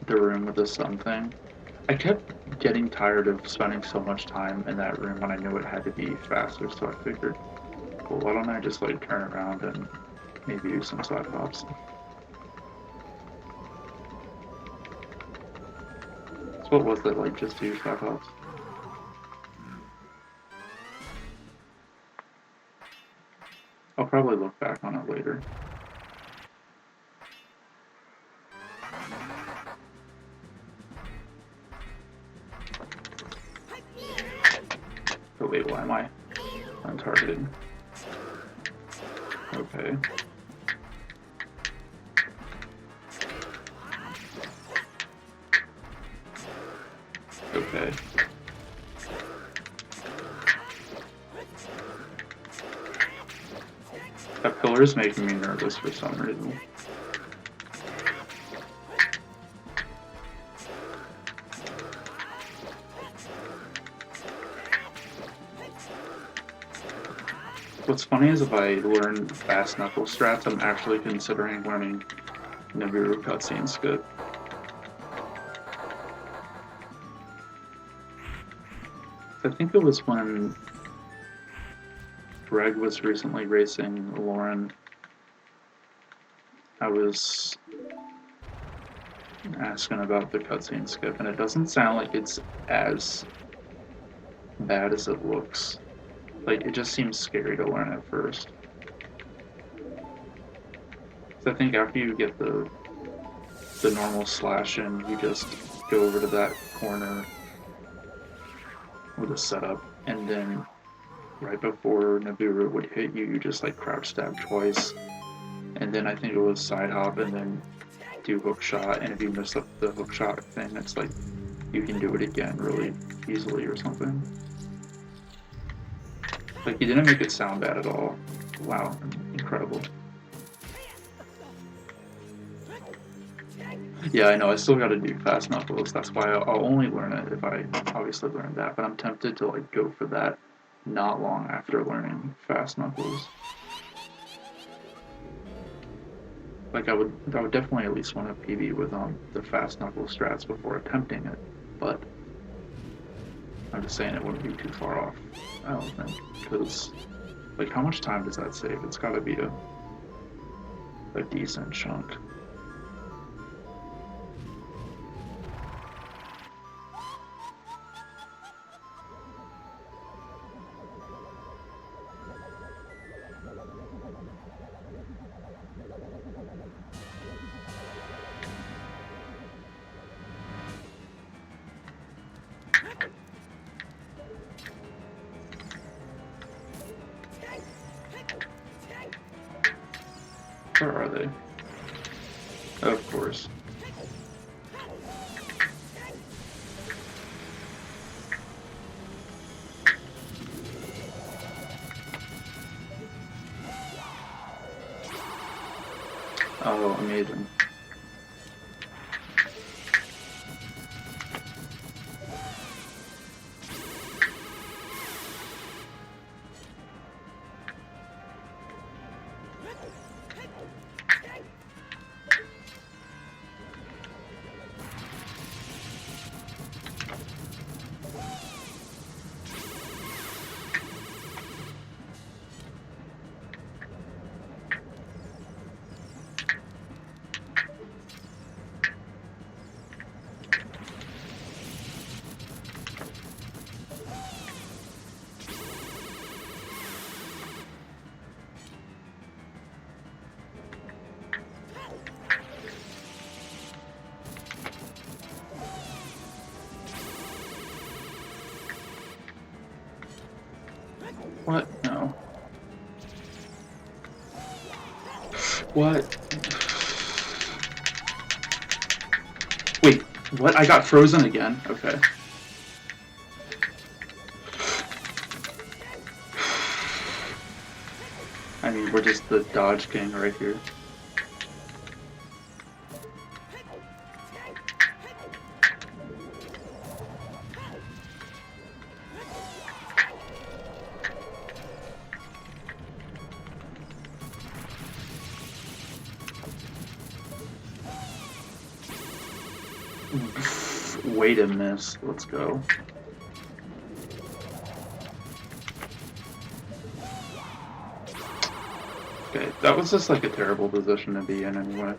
room with the sun thing. I kept getting tired of spending so much time in that room when I knew it had to be faster, so I figured, well, why don't I just like turn around and maybe do some side hops. So what was that, like just do side hops? I'll probably look back on it later. wait, why am I untargeted? Okay. Okay. That pillar is making me nervous for some reason. What's funny is if I learn fast knuckle strats, I'm actually considering learning Nibiru cutscene skip. I think it was when Greg was recently racing Lauren. I was asking about the cutscene skip, and it doesn't sound like it's as bad as it looks. Like, it just seems scary to learn at first. So I think after you get the normal slash in, you just go over to that corner with a setup, and then right before Nibiru would hit you, you just like crouch stab twice, and then I think it was side hop, and then do hook shot, and if you miss up the hook shot thing, it's like you can do it again really easily or something. Like, you didn't make it sound bad at all. Wow, incredible. Yeah, I know, I still gotta do fast knuckles. That's why I'll only learn it if I obviously learn that, but I'm tempted to like go for that not long after learning fast knuckles. Like, I would definitely at least want to PB with the fast knuckle strats before attempting it, but I'm just saying it wouldn't be too far off, I don't think, because, like, how much time does that save? It's gotta be a decent chunk. Where are they? Of course. Oh, amazing. What? No. What? Wait, what? I got frozen again? Okay. I mean, we're just the dodge king right here. Way to miss. Let's go. Okay, that was just like a terrible position to be in anyway.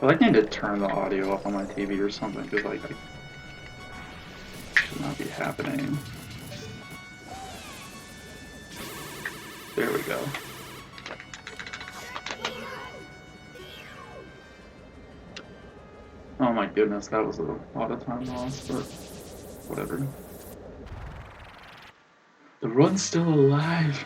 I need to turn the audio up on my TV or something, because like, I happening? There we go. Oh my goodness, that was a lot of time lost, but whatever. The run's still alive!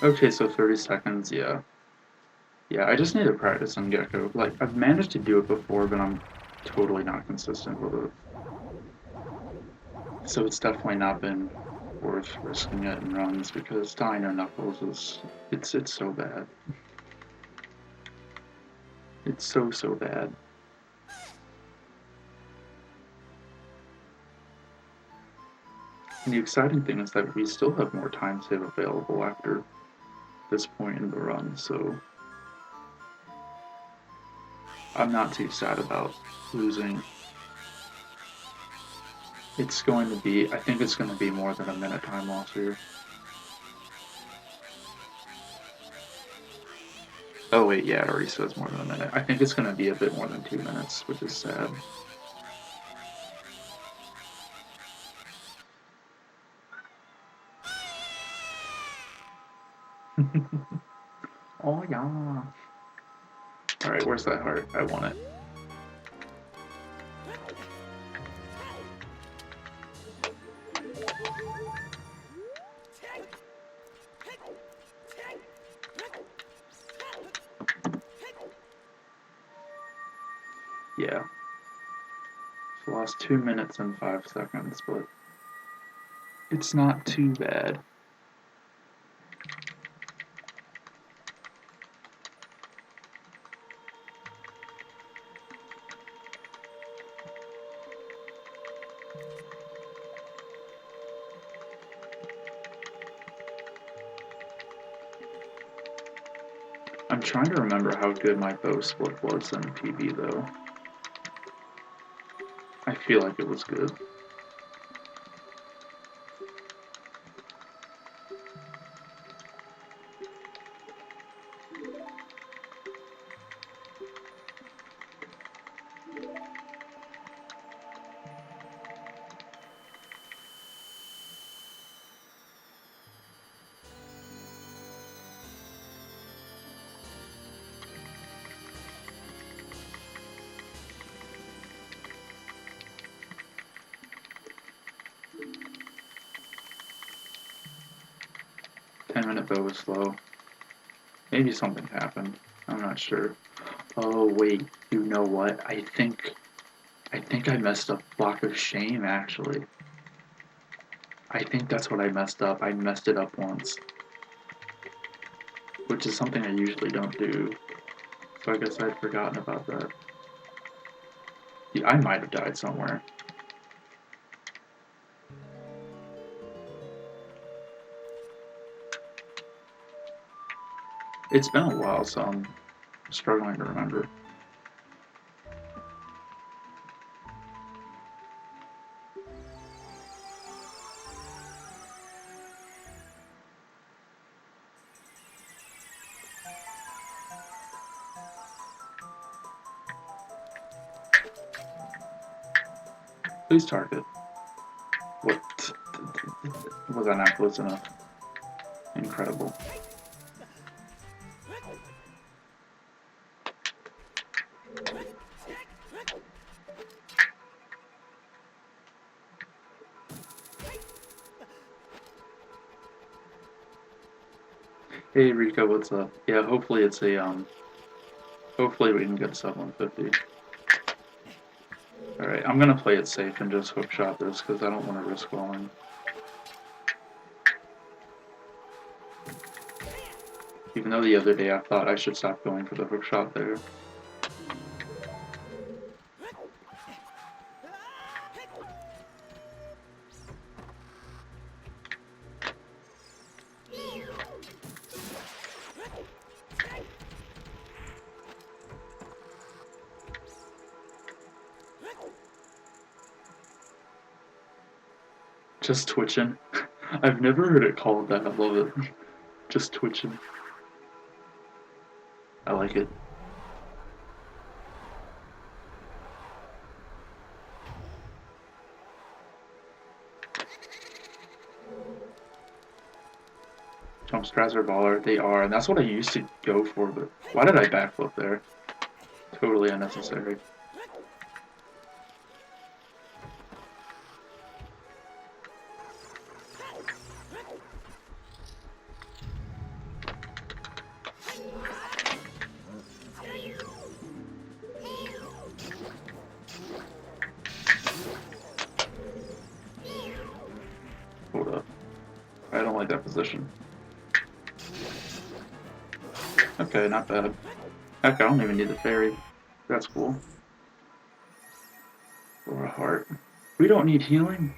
Okay, so 30 seconds, yeah. Yeah, I just need to practice on Gecko. Like, I've managed to do it before, but I'm totally not consistent with it. So it's definitely not been worth risking it in runs, because Dino Knuckles is... It's so bad. It's so bad. And the exciting thing is that we still have more time save available after this point in the run, so I'm not too sad about losing. It's going to be, I think it's going to be more than a minute time loss here. Oh wait, yeah, it already says more than a minute. I think it's going to be a bit more than 2 minutes, which is sad. Oh yeah. Alright, where's that heart? I want it. Yeah. So lost 2 minutes and 5 seconds, but it's not too bad. I'm trying to remember how good my bow split was in PB though. I feel like it was good. Minute bow was slow. Maybe something happened. I'm not sure. Oh wait, you know what? I think I messed up Block of Shame actually. I think that's what I messed up. I messed it up once. Which is something I usually don't do. So I guess I'd forgotten about that. Yeah, I might have died somewhere. It's been a while, so I'm struggling to remember. Please target. What? Was that not close enough? Incredible. Hey Rico, what's up? Yeah, hopefully it's a hopefully we can get sub 150. Alright, I'm gonna play it safe and just hookshot this because I don't want to risk falling. Even though the other day I thought I should stop going for the hookshot there. Just twitching. I've never heard it called that. I love it. Just twitching. I like it. Jump strats are baller. They are, and that's what I used to go for, but why did I backflip there? Totally unnecessary. Hold up. I don't like that position. Okay, not bad. Heck, I don't even need the fairy. That's cool. Or a heart. We don't need healing.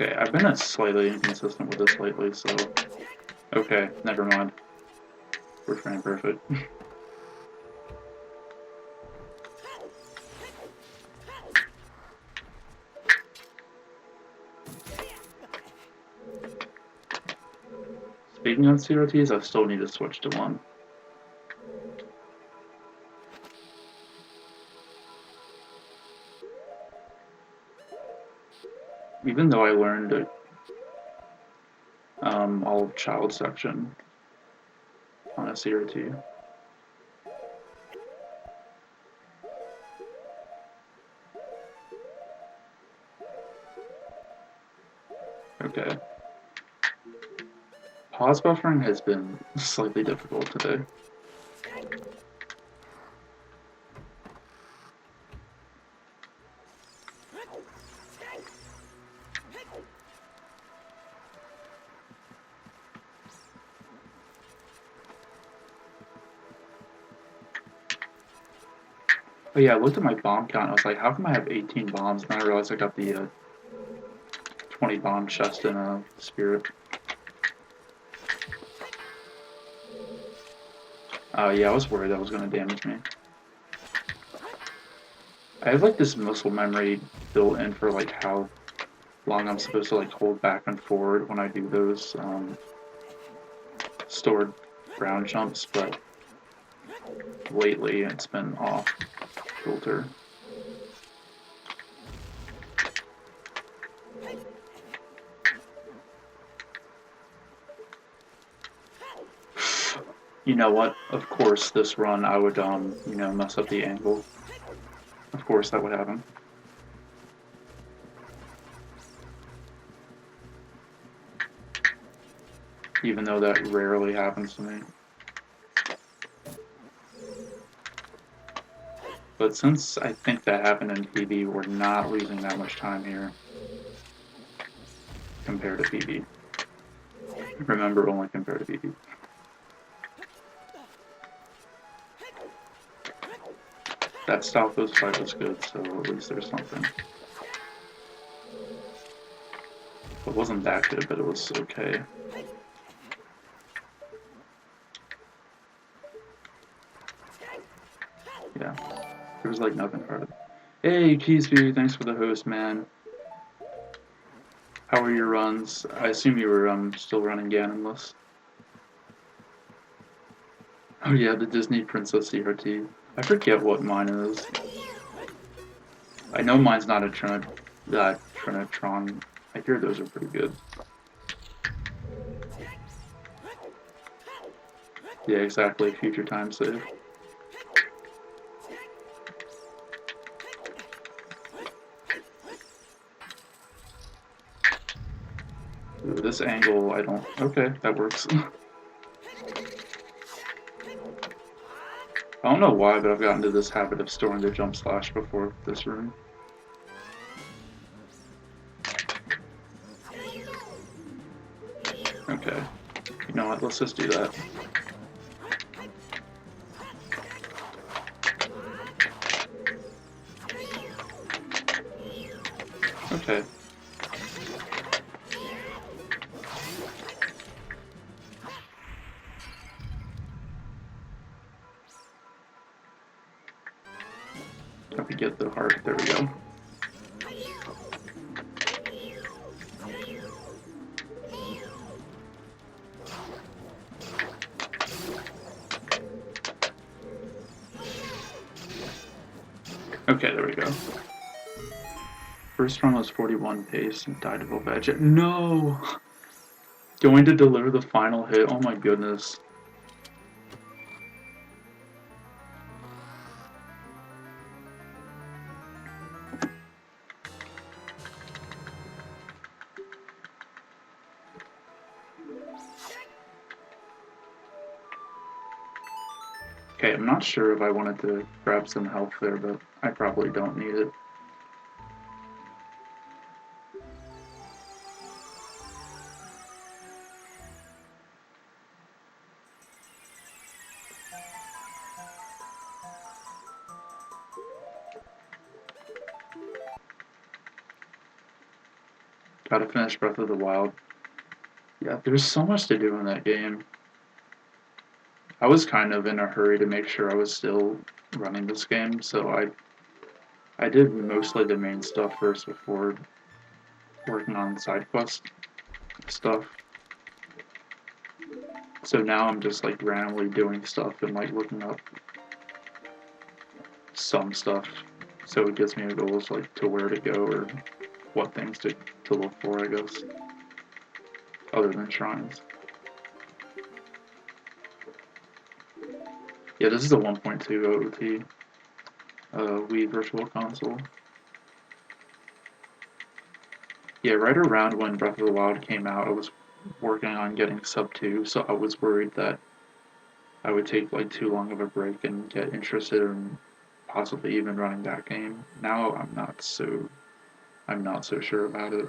Okay, I've been slightly inconsistent with this lately, so... Okay, never mind. We're frame perfect. Speaking of CRTs, I still need to switch to one. Even though I learned it, all of child section on a CRT. Okay. Pause buffering has been slightly difficult today. Oh yeah, I looked at my bomb count. I was like, how come I have 18 bombs? And then I realized I got the 20 bomb chest in a spirit. Yeah, I was worried that was going to damage me. I have like this muscle memory built in for like how long I'm supposed to like hold back and forward when I do those stored ground jumps, but lately it's been off filter. You know what? Of course, this run I would, you know, mess up the angle. Of course, that would happen. Even though that rarely happens to me. But since I think that happened in PB, we're not losing that much time here compared to PB. Remember, only compared to PB. That South Coast fight was good, so at least there's something. It wasn't that good, but it was okay. Yeah, there was like nothing hard. Hey, Keysby, thanks for the host, man. How are your runs? I assume you were still running Ganonless. Oh yeah, the Disney Princess CRT. I forget what mine is. I know mine's not a Trinitron. I hear those are pretty good. Yeah, exactly. Future time save. Ooh, this angle, I don't... Okay, that works. I don't know why, but I've gotten into this habit of storing the jump slash before this room. Okay. You know what, let's just do that. Okay. Let me get the heart. There we go. Okay, there we go. First run was 41 pace and died of a veg. No! Going to deliver the final hit. Oh my goodness. Okay, I'm not sure if I wanted to grab some health there, but I probably don't need it. Gotta finish Breath of the Wild. Yeah, there's so much to do in that game. I was kind of in a hurry to make sure I was still running this game, so I did mostly the main stuff first before working on side quest stuff. So now I'm just like randomly doing stuff and like looking up some stuff, so it gives me a goal as like to where to go or what things to look for, I guess, other than shrines. Yeah, this is a 1.2 OOT Wii Virtual Console. Yeah, right around when Breath of the Wild came out, I was working on getting sub 2, so I was worried that I would take like too long of a break and get interested in possibly even running that game. Now I'm not so sure about it.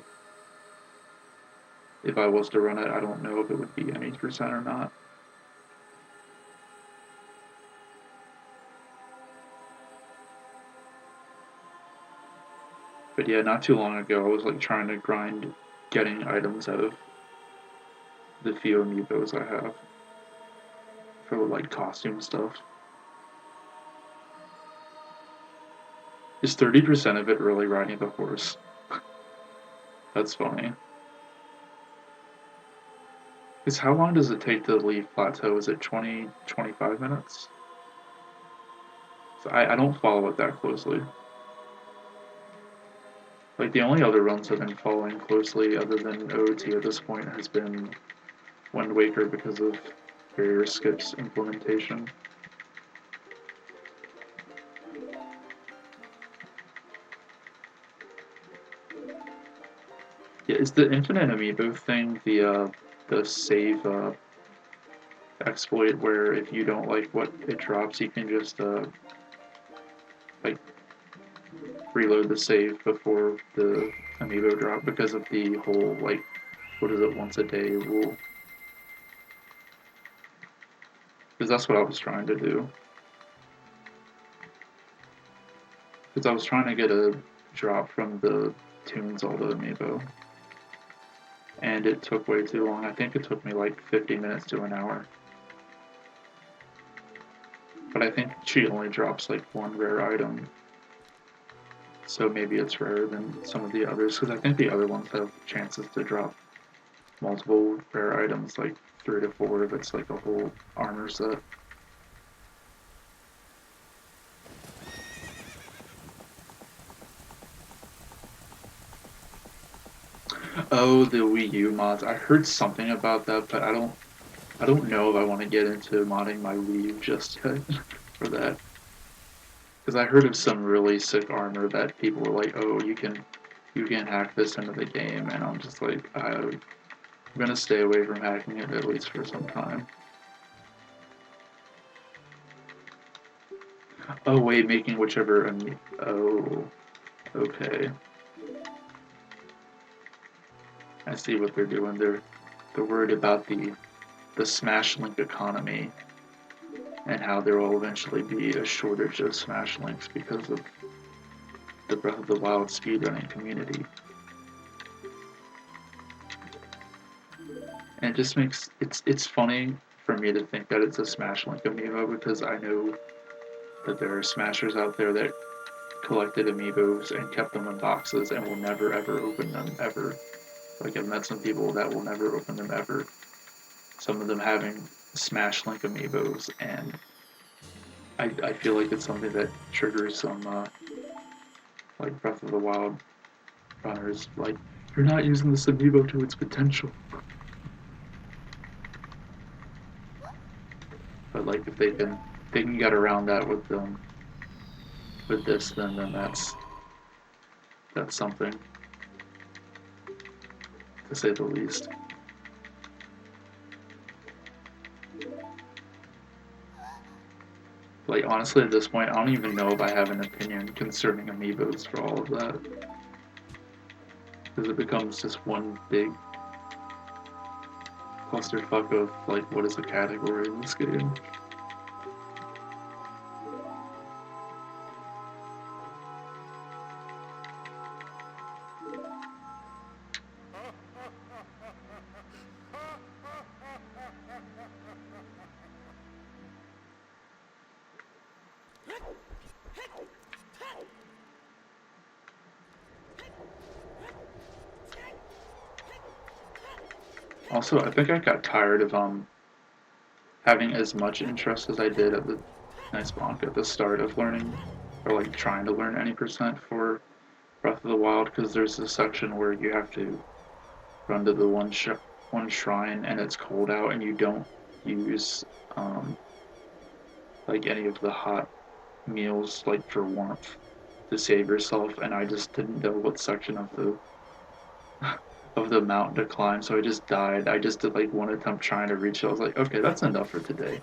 If I was to run it, I don't know if it would be any percent or not. But yeah, not too long ago, I was like trying to grind getting items out of the few amiibos I have for like costume stuff. Is 30% of it really riding the horse? That's funny. Because how long does it take to leave Plateau? Is it 20, 25 minutes? So I don't follow it that closely. Like, the only other runs I've been following closely, other than OOT at this point, has been Wind Waker because of barrier skips implementation. Yeah, is the Infinite Amiibo thing the save exploit where if you don't like what it drops, you can just like reload the save before the amiibo drop because of the whole like what is it once a day rule? Because that's what I was trying to do. Because I was trying to get a drop from the Toons Zelda amiibo, and it took way too long. I think it took me like 50 minutes to an hour. But I think she only drops like one rare item. So maybe it's rarer than some of the others, because I think the other ones have chances to drop multiple rare items, like 3 to 4 if it's like a whole armor set. Oh, the Wii U mods. I heard something about that, but I don't know if I want to get into modding my Wii U just yet for that. Because I heard of some really sick armor that people were like, oh, you can hack this into the game, and I'm just like, I'm gonna stay away from hacking it at least for some time. Oh wait, making whichever oh, okay. I see what they're doing. They're worried about the Smash Link economy and how there will eventually be a shortage of Smash Links because of the Breath of the Wild speedrunning community. And it just makes it's funny for me to think that it's a Smash Link amiibo because I know that there are smashers out there that collected amiibos and kept them in boxes and will never ever open them ever. Like I've met some people that will never open them ever. Some of them having Smash Link amiibos, and I feel like it's something that triggers some like Breath of the Wild runners. Like you're not using this amiibo to its potential. But like if they can get around that with this, then that's something, to say the least. Like honestly, at this point, I don't even know if I have an opinion concerning amiibos for all of that, because it becomes just one big clusterfuck of like, what is the category in this game? Also, I think I got tired of having as much interest as I did at the nice bonk at the start of learning, or like trying to learn any percent for Breath of the Wild, because there's this section where you have to run to the one shrine and it's cold out and you don't use like any of the hot meals like for warmth to save yourself, and I just didn't know what section of the mountain to climb, so I just died. I just did like one attempt trying to reach it. I was like, okay, that's enough for today.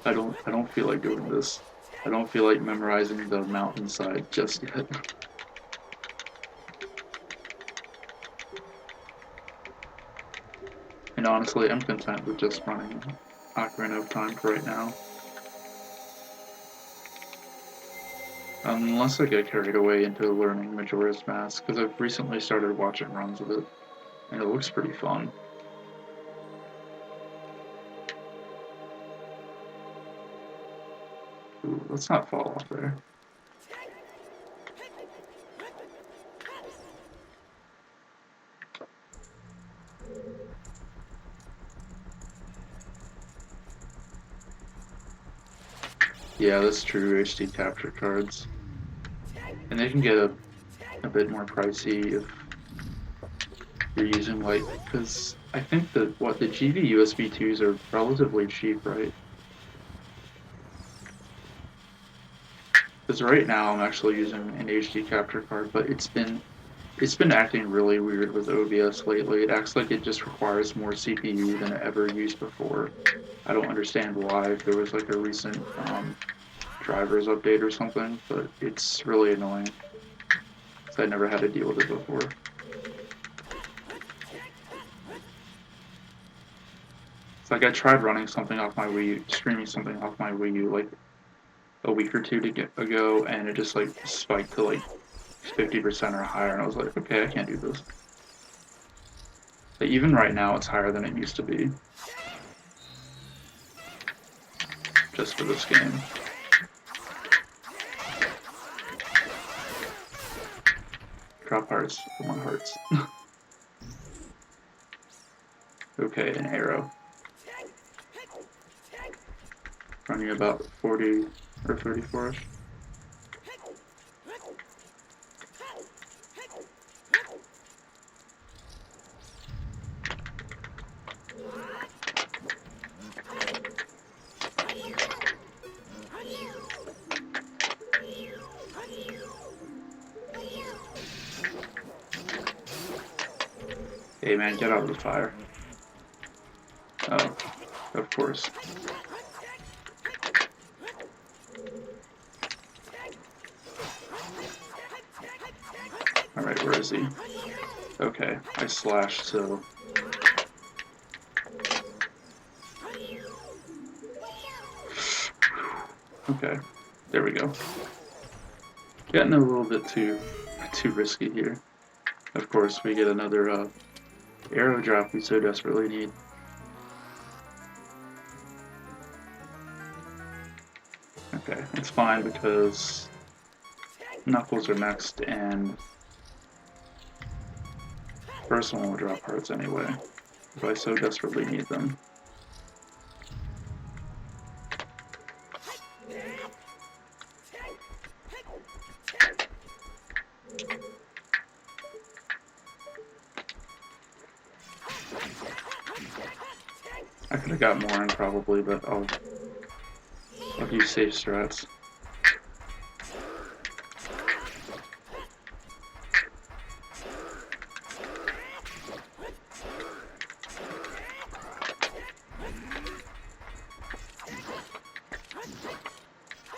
I don't feel like doing this. I don't feel like memorizing the mountainside just yet. And honestly, I'm content with just running Ocarina of Time for right now. Unless I get carried away into learning Majora's Mask, because I've recently started watching runs of it, and it looks pretty fun. Ooh, let's not fall off there. Yeah, that's true, HD capture cards. And they can get a bit more pricey if you're using like, because I think that the GV USB 2s are relatively cheap, right? Because right now I'm actually using an HD capture card, but it's been acting really weird with OBS lately. It acts like it just requires more CPU than it ever used before. I don't understand why, if there was like a recent drivers update or something, but it's really annoying. Because I never had to deal with it before. It's like I tried running something off my Wii U, streaming something off my Wii U like a week or two ago, and it just like spiked to like 50% or higher, and I was like, okay, I can't do this. But even right now, it's higher than it used to be. Just for this game. Drop hearts. I want hearts. Okay, an arrow. Running about 40 or 34-ish. Hey man, get out of the fire. Oh, of course. Alright, where is he? Okay, I slashed, so... Okay, there we go. Getting a little bit too risky here. Of course, we get another arrow drop we so desperately need. Okay, it's fine because Knuckles are next, and first one will drop hearts anyway, if I so desperately need them. I could have got more in probably, but I'll use safe strats.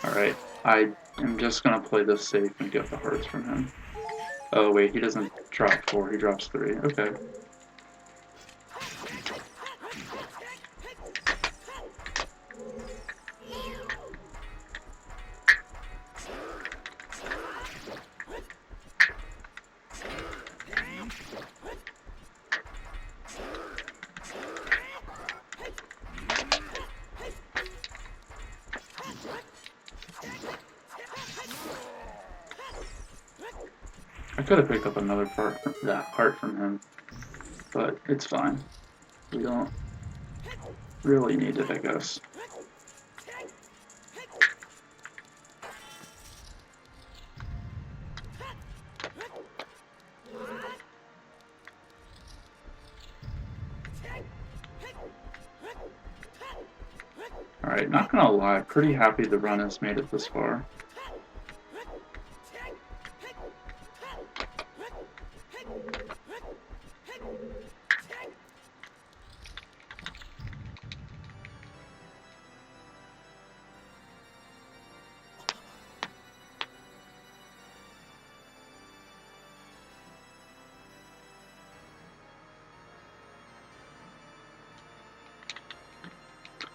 Alright, I am just gonna play this safe and get the hearts from him. Oh wait, he doesn't drop 4, he drops 3. Okay. I could have picked up another heart from him, but it's fine. We don't really need it, I guess. Alright, not gonna lie, pretty happy the run has made it this far.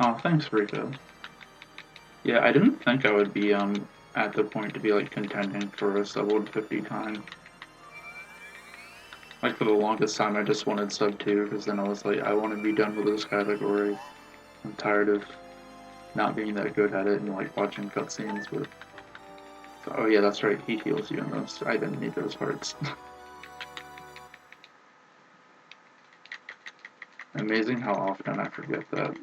Oh, thanks, Rico. Yeah, I didn't think I would be at the point to be like contending for a sub 150 time. Like for the longest time I just wanted sub 2 because then I was like, I want to be done with this category. I'm tired of not being that good at it and like watching cutscenes with. So, oh yeah, that's right, he heals you in those. I didn't need those hearts. Amazing how often I forget that.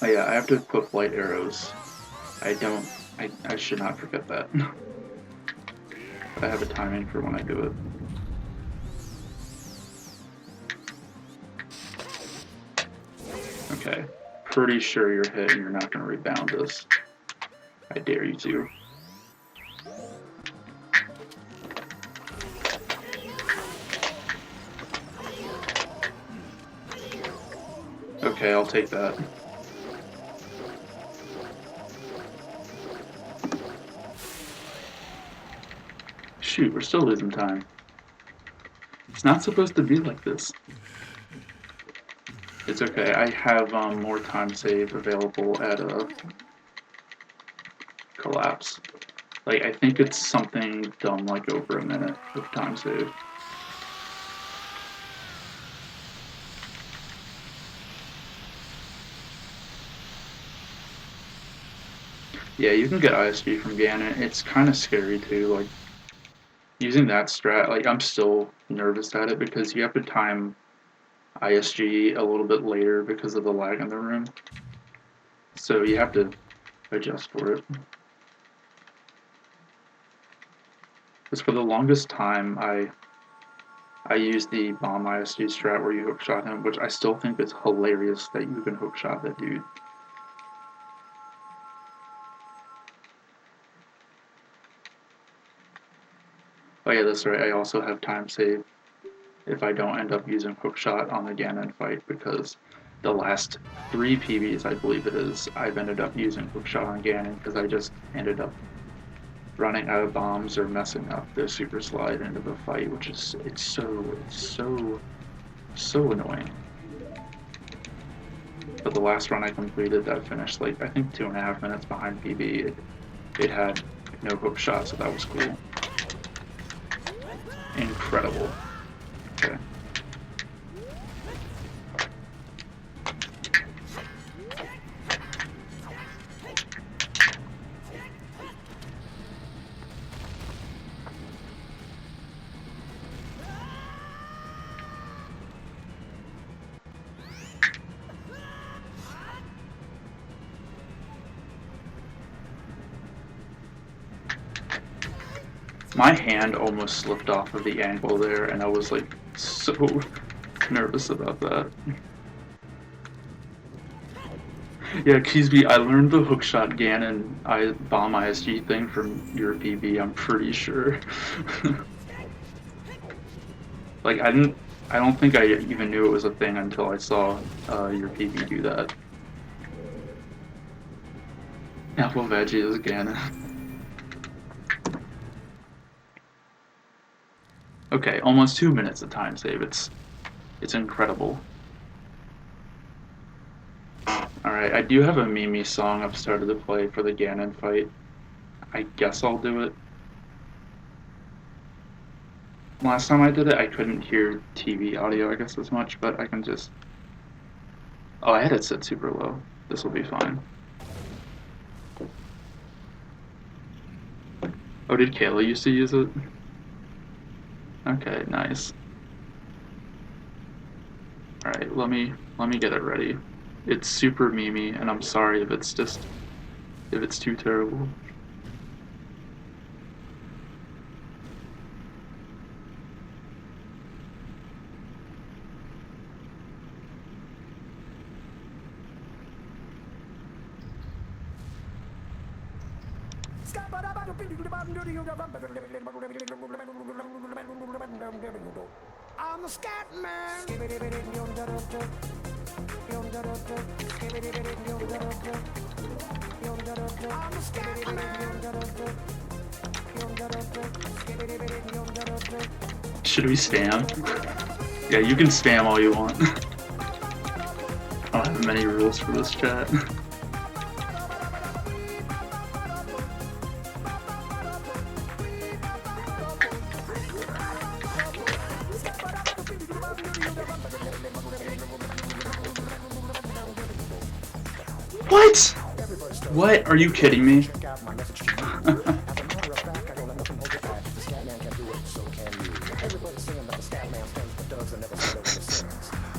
Oh yeah, I have to equip light arrows. I should not forget that. But I have a timing for when I do it. Okay, pretty sure you're hit and you're not going to rebound this. I dare you to. Okay, I'll take that. Shoot, we're still losing time. It's not supposed to be like this. It's okay, I have more time save available at a collapse. Like, I think it's something dumb like over a minute of time save. Yeah, you can get ISG from Ganon. It's kind of scary too, like, using that strat, like, I'm still nervous at it because you have to time ISG a little bit later because of the lag in the room. So you have to adjust for it. Because for the longest time, I used the bomb ISG strat where you hookshot him, which I still think is hilarious that you can hookshot that dude. Oh yeah, that's right. I also have time save if I don't end up using hookshot on the Ganon fight, because the last 3 PBs, I believe it is, I've ended up using hookshot on Ganon because I just ended up running out of bombs or messing up the super slide into the fight, which is it's so annoying. But the last run I completed, that finished like I think 2.5 minutes behind PB. It had no hookshot, so that was cool. Incredible. Okay. My hand almost slipped off of the angle there, and I was like so nervous about that. Yeah, Keysby, I learned the hookshot Ganon bomb ISG thing from your PB, I'm pretty sure. Like I don't think I even knew it was a thing until I saw your PB do that. Apple Veggie is Ganon. Okay, almost 2 minutes of time save. It's incredible. Alright, I do have a Mimi song I've started to play for the Ganon fight. I guess I'll do it. Last time I did it, I couldn't hear TV audio, I guess, as much, but I can just... Oh, I had it set super low. This will be fine. Oh, did Kayla used to use it? Okay, nice. Alright, let me get it ready. It's super memey, and I'm sorry if it's too terrible. I'm the scat man. Should we spam? Yeah, you can spam all you want. I don't have many rules for this chat. What? What? Are you kidding me?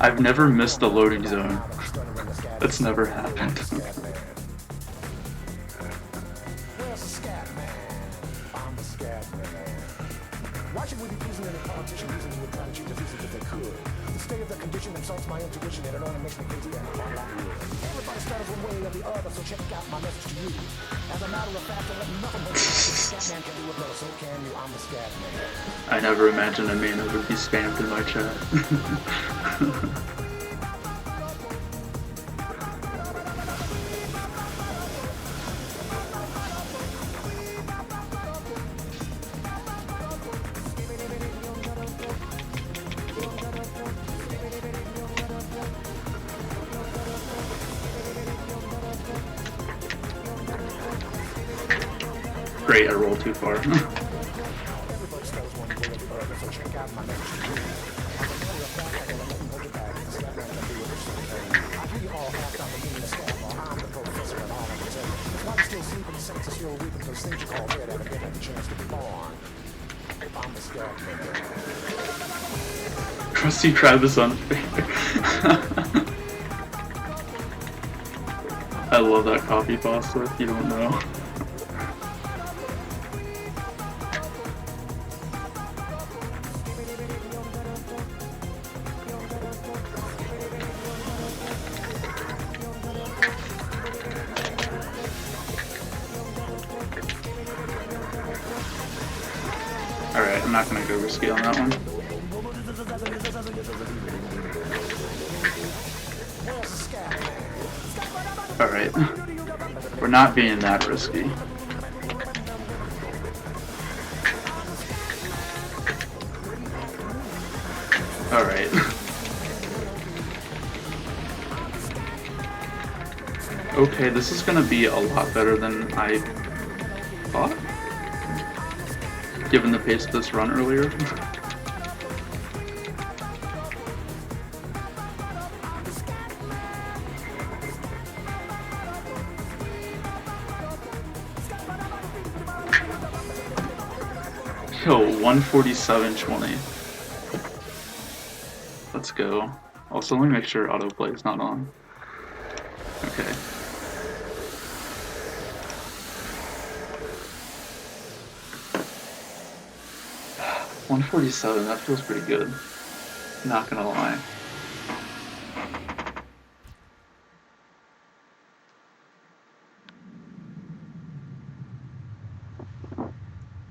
I've never missed the loading zone. That's never happened. Why should we be using any politician reasons who would try to cheat the physics if they could? The state of the condition insults my intuition and it only makes me crazy and hard like wood. Everybody stutters one way or the other, so check out my message to you. As a matter of fact, let nothing hold you. The scat man can do it better, so can you. I'm the scat man. I never imagined a man that would be spammed in my chat. Great, I rolled too far. Krusty Krab is unfair. I love that copy pasta, if you don't know. Alright, I'm I'm not gonna go risky on that one. Alright. We're not being that risky. Alright. Okay, this is gonna be a lot better than I thought, given the pace of this run earlier. Yo, 147.20. Let's go. Also, let me make sure autoplay is not on. Okay. $147, that feels pretty good. Not gonna lie.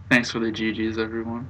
Thanks for the GGs, everyone.